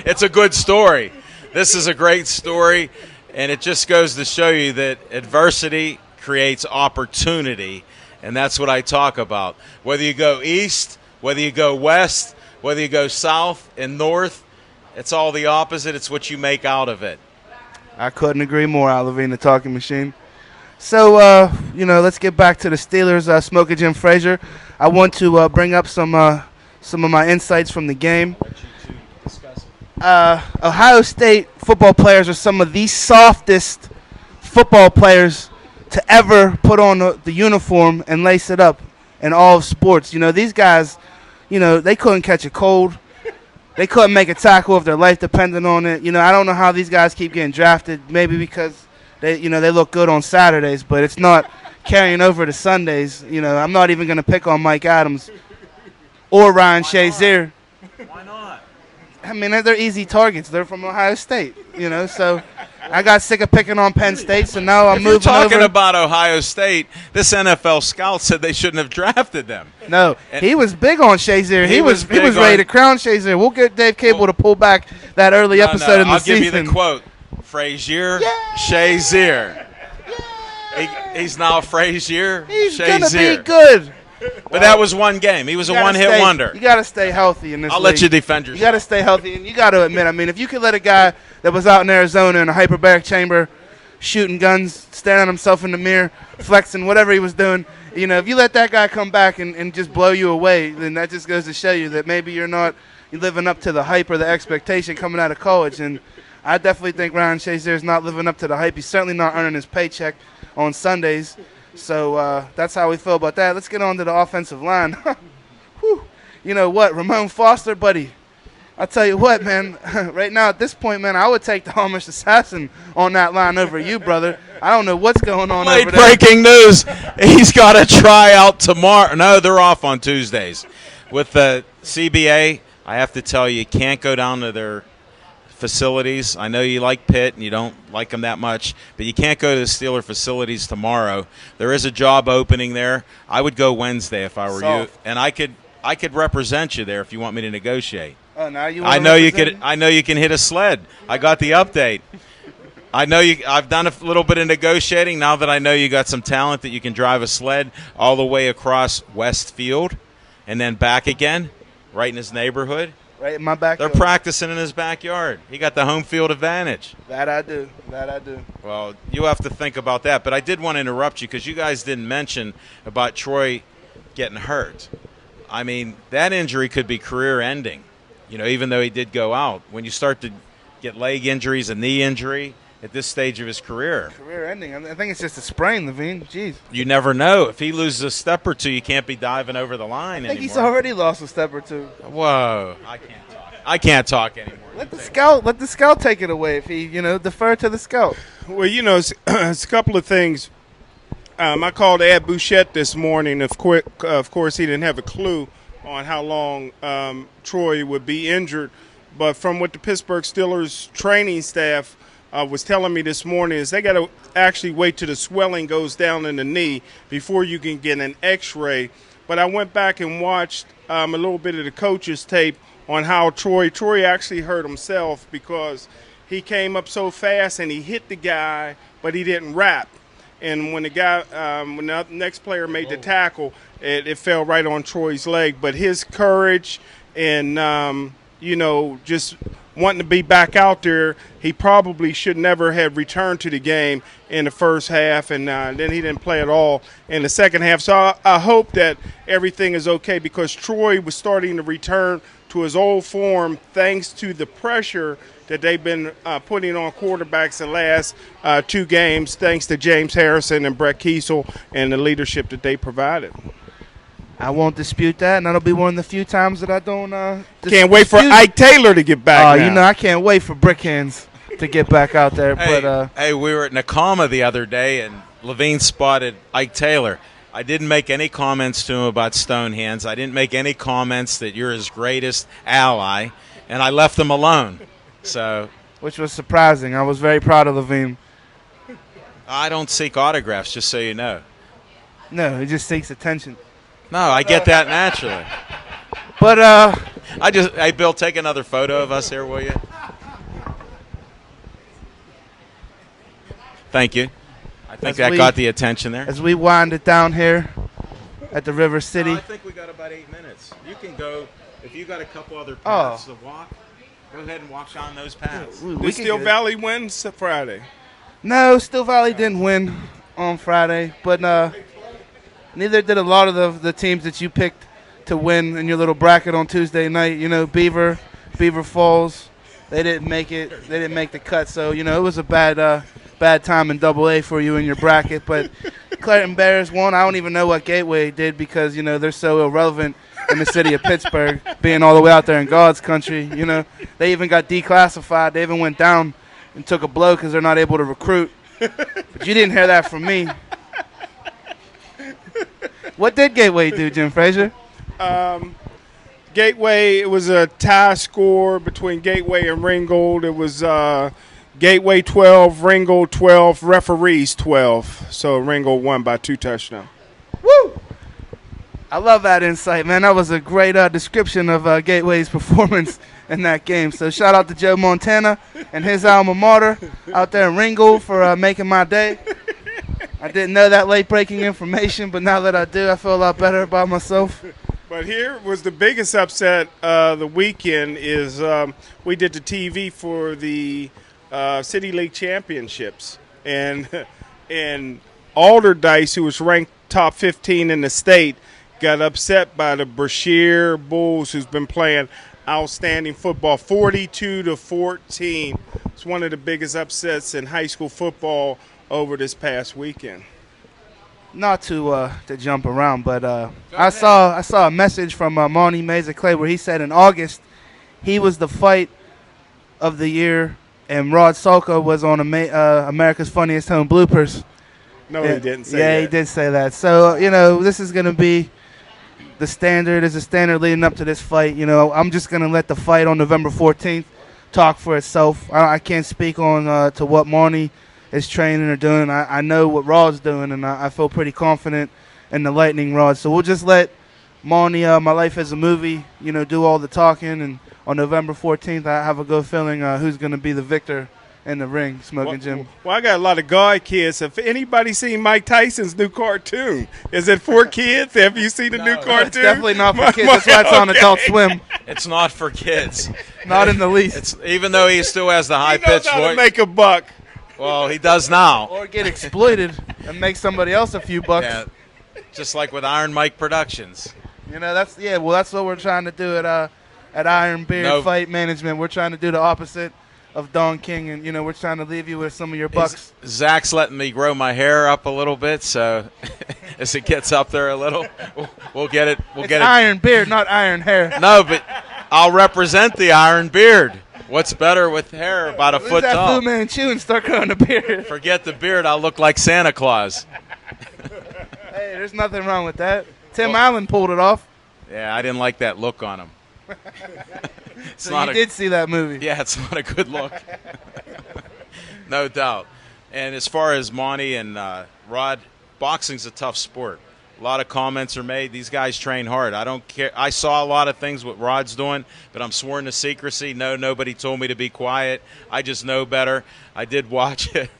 It's a good story. This is a great story, and it just goes to show you that adversity creates opportunity, and that's what I talk about. Whether you go east, whether you go west, whether you go south and north, it's all the opposite. It's what you make out of it. I couldn't agree more, Al Levine, the talking machine. So, let's get back to the Steelers. Smoker Jim Frazier. I want to bring up some of my insights from the game. Ohio State football players are some of the softest football players to ever put on the uniform and lace it up in all of sports. These guys, they couldn't catch a cold. They couldn't make a tackle if their life depended on it. I don't know how these guys keep getting drafted. Maybe because they look good on Saturdays, but it's not carrying over to Sundays. I'm not even going to pick on Mike Adams or Ryan Shazier. Why not? I mean, they're easy targets. They're from Ohio State, so I got sick of picking on Penn State, so now I'm If you're moving talking over. about Ohio State, this NFL scout said they shouldn't have drafted them. No, he was big on Shazier. He He was was big ready on- to crown Shazier. We'll get Dave Cable to pull back that early episode in the I'll season. give you the quote. Frazier, Shazier. He's now Frazier, He's Shazier. gonna be good. But that was one game. He was a You gotta one-hit stay- wonder. You got to stay healthy in this I'll league. let you defend You yourself. got to stay healthy, and you got to admit, if you could let a guy that was out in Arizona in a hyperbaric chamber shooting guns, staring at himself in the mirror, flexing, whatever he was doing. You know, if you let that guy come back and just blow you away, then that just goes to show you that maybe you're living up to the hype or the expectation coming out of college. And I definitely think Ryan Shazier is not living up to the hype. He's certainly not earning his paycheck on Sundays. So that's how we feel about that. Let's get on to the offensive line. Whew. You know what, Ramon Foster, buddy. I'll tell you what, man. Right now at this point, man, I would take the Amish assassin on that line over you, brother. I don't know what's going on Late over there. breaking news. He's got a tryout tomorrow. No, they're off on Tuesdays. With the CBA, I have to tell you can't go down to their facilities. I know you like Pitt and you don't like them that much, but you can't go to the Steeler facilities tomorrow. There is a job opening there. I would go Wednesday if I were you, and I could represent you there if you want me to negotiate. Oh, now you I know you could. I know you can hit a sled. I got the update. I know you. I've done a little bit of negotiating now that I know you got some talent that you can drive a sled all the way across Westfield, and then back again, right in his neighborhood. Right in my backyard. They're practicing in his backyard. He got the home field advantage. That I do. Well, you have to think about that. But I did want to interrupt you because you guys didn't mention about Troy getting hurt. I mean, that injury could be career-ending. You know, even though he did go out. When you start to get leg injuries, a knee injury at this stage of his career. Career ending. I think it's just a sprain, Levine. Jeez. You never know. If he loses a step or two, you can't be diving over the line I think anymore. he's already lost a step or two. Whoa. I can't talk anymore. Let the scout take it away if he, defer to the scout. Well, it's a couple of things. I called Ed Bouchette this morning. Of course, he didn't have a clue on how long Troy would be injured. But from what the Pittsburgh Steelers training staff was telling me this morning is they got to actually wait till the swelling goes down in the knee before you can get an x-ray. But I went back and watched a little bit of the coach's tape on how Troy actually hurt himself because he came up so fast and he hit the guy, but he didn't wrap. And when when the next player made the tackle, it fell right on Troy's leg. But his courage and, just wanting to be back out there, he probably should never have returned to the game in the first half, and then he didn't play at all in the second half. So I hope that everything is okay because Troy was starting to return to his old form thanks to the pressure that they've been putting on quarterbacks the last two games, thanks to James Harrison and Brett Kiesel and the leadership that they provided. I won't dispute that, and that'll be one of the few times that I don't Can't wait for Ike Taylor to get back now. I can't wait for Brick Hands to get back out there. Hey, we were at Nakama the other day, and Levine spotted Ike Taylor. I didn't make any comments to him about Stone Hands. I didn't make any comments that you're his greatest ally, and I left him alone. So, which was surprising. I was very proud of Levine. I don't seek autographs, just so you know. No, he just seeks attention. No, I get that naturally. But hey, Bill, take another photo of us here, will you? Thank you. I think that got the attention there. As we wind it down here at the River City. I think we got about 8 minutes. You can go, if you got a couple other paths to walk, go ahead and walk down those paths. Did Steel Valley win Friday? No, Steel Valley didn't win on Friday, but neither did a lot of the teams that you picked to win in your little bracket on Tuesday night. Beaver Falls, they didn't make it. They didn't make the cut. So, it was a bad time in Double-A for you in your bracket. But Clareton Bears won. I don't even know what Gateway did because, they're so irrelevant in the city of Pittsburgh, being all the way out there in God's country. They even got declassified. They even went down and took a blow because they're not able to recruit. But you didn't hear that from me. What did Gateway do, Jim Frazier? Gateway, it was a tie score between Gateway and Ringgold. It was Gateway 12, Ringgold 12, referees 12. So Ringgold won by 2 touchdowns. Woo! I love that insight, man. That was a great description of Gateway's performance in that game. So shout out to Joe Montana and his alma mater out there in Ringgold for making my day. I didn't know that late-breaking information, but now that I do, I feel a lot better about myself. But here was the biggest upset the weekend is we did the TV for the City League Championships. and and Alderdice, who was ranked top 15 in the state, got upset by the Brashear Bulls, who's been playing outstanding football, 42-14. It's one of the biggest upsets in high school football over this past weekend. Not to jump around, but I saw a message from Monty Meza Clay where he said in August he was the fight of the year, and Rod Solka was on America's Funniest Home Bloopers. No, he didn't say that. Yeah, he did say that. So, this is going to be the standard. Is a standard leading up to this fight. I'm just going to let the fight on November 14th talk for itself. I can't speak on to what Monty is training or doing. I know what Rod's doing, and I feel pretty confident in the Lightning Rod. So we'll just let Monty, My Life as a Movie, do all the talking. And on November 14th, I have a good feeling who's going to be the victor in the ring, Smoking Jim. Well, I got a lot of guy kids. If anybody seen Mike Tyson's new cartoon, is it for kids? Have you seen the new cartoon? It's definitely not for kids. That's why it's on Adult Swim. It's not for kids. Not in the least. It's even though he still has the high He knows pitched how to voice. make a buck. Well, he does now. Or get exploited and make somebody else a few bucks. Yeah, just like with Iron Mike Productions. That's what we're trying to do at Iron Beard Fight Management. We're trying to do the opposite of Don King, and we're trying to leave you with some of your bucks. Zach's letting me grow my hair up a little bit, so as it gets up there a little, we'll get it. We'll get it. Iron Beard, not iron hair. No, but I'll represent the Iron Beard. What's better with hair about a foot that tall? Fu Manchu and start growing a beard. Forget the beard. I'll look like Santa Claus. Hey, there's nothing wrong with that. Tim Allen pulled it off. Yeah, I didn't like that look on him. So you did see that movie. Yeah, it's not a good look. No doubt. And as far as Monty and Rod, boxing's a tough sport. A lot of comments are made. These guys train hard. I don't care. I saw a lot of things what Rod's doing, but I'm sworn to secrecy. No, nobody told me to be quiet. I just know better. I did watch it.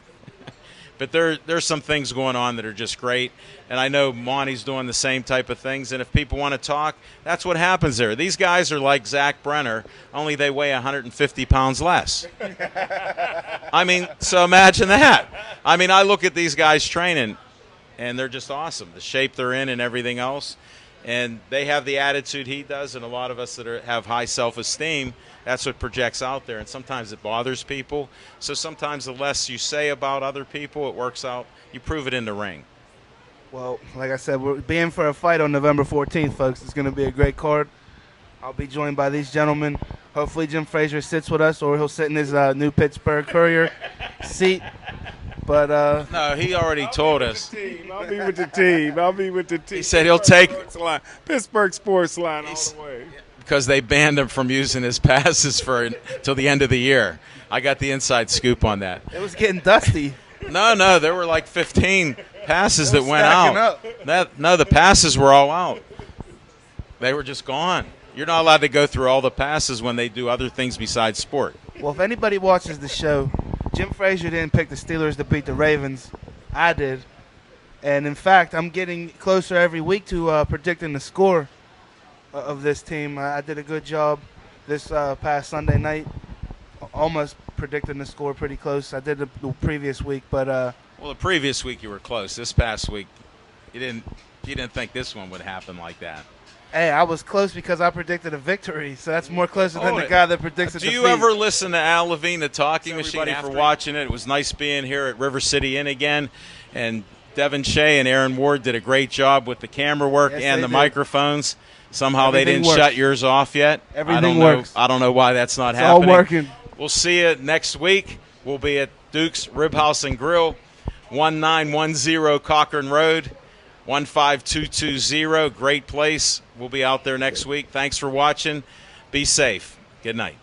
But there's some things going on that are just great. And I know Monty's doing the same type of things. And if people want to talk, that's what happens there. These guys are like Zach Brenner, only they weigh 150 pounds less. I mean, so imagine that. I mean, I look at these guys training, and they're just awesome. The shape they're in and everything else. And they have the attitude he does, and a lot of us that have high self-esteem, that's what projects out there. And sometimes it bothers people. So sometimes the less you say about other people, it works out. You prove it in the ring. Well, like I said, we're being for a fight on November 14th, folks. It's going to be a great card. I'll be joined by these gentlemen. Hopefully Jim Frazier sits with us, or he'll sit in his new Pittsburgh Courier seat. But no, he already told us. I'll be with the team. I'll be with the team. He said he'll take Pittsburgh Sports Line all the way. Because they banned him from using his passes till the end of the year. I got the inside scoop on that. It was getting dusty. No, there were like 15 passes that went stacking out. No, the passes were all out. They were just gone. You're not allowed to go through all the passes when they do other things besides sport. Well, if anybody watches the show, Jim Frazier didn't pick the Steelers to beat the Ravens. I did. And, in fact, I'm getting closer every week to predicting the score of this team. I did a good job this past Sunday night, almost predicting the score pretty close. I did the previous week, but well, the previous week you were close. This past week, you didn't think this one would happen like that. Hey, I was close because I predicted a victory, so that's more closer than the guy that predicts a defeat. Do you ever listen to Al Levine, the Talking Machine, for watching it? It was nice being here at River City Inn again, and Devin Shea and Aaron Ward did a great job with the camera work and the microphones. Somehow they didn't shut yours off yet. Everything works. I don't know why that's not it's happening. All working. We'll see you next week. We'll be at Duke's Rib House and Grill, 1910 Cochran Road, 15220. Great place. We'll be out there next week. Thanks for watching. Be safe. Good night.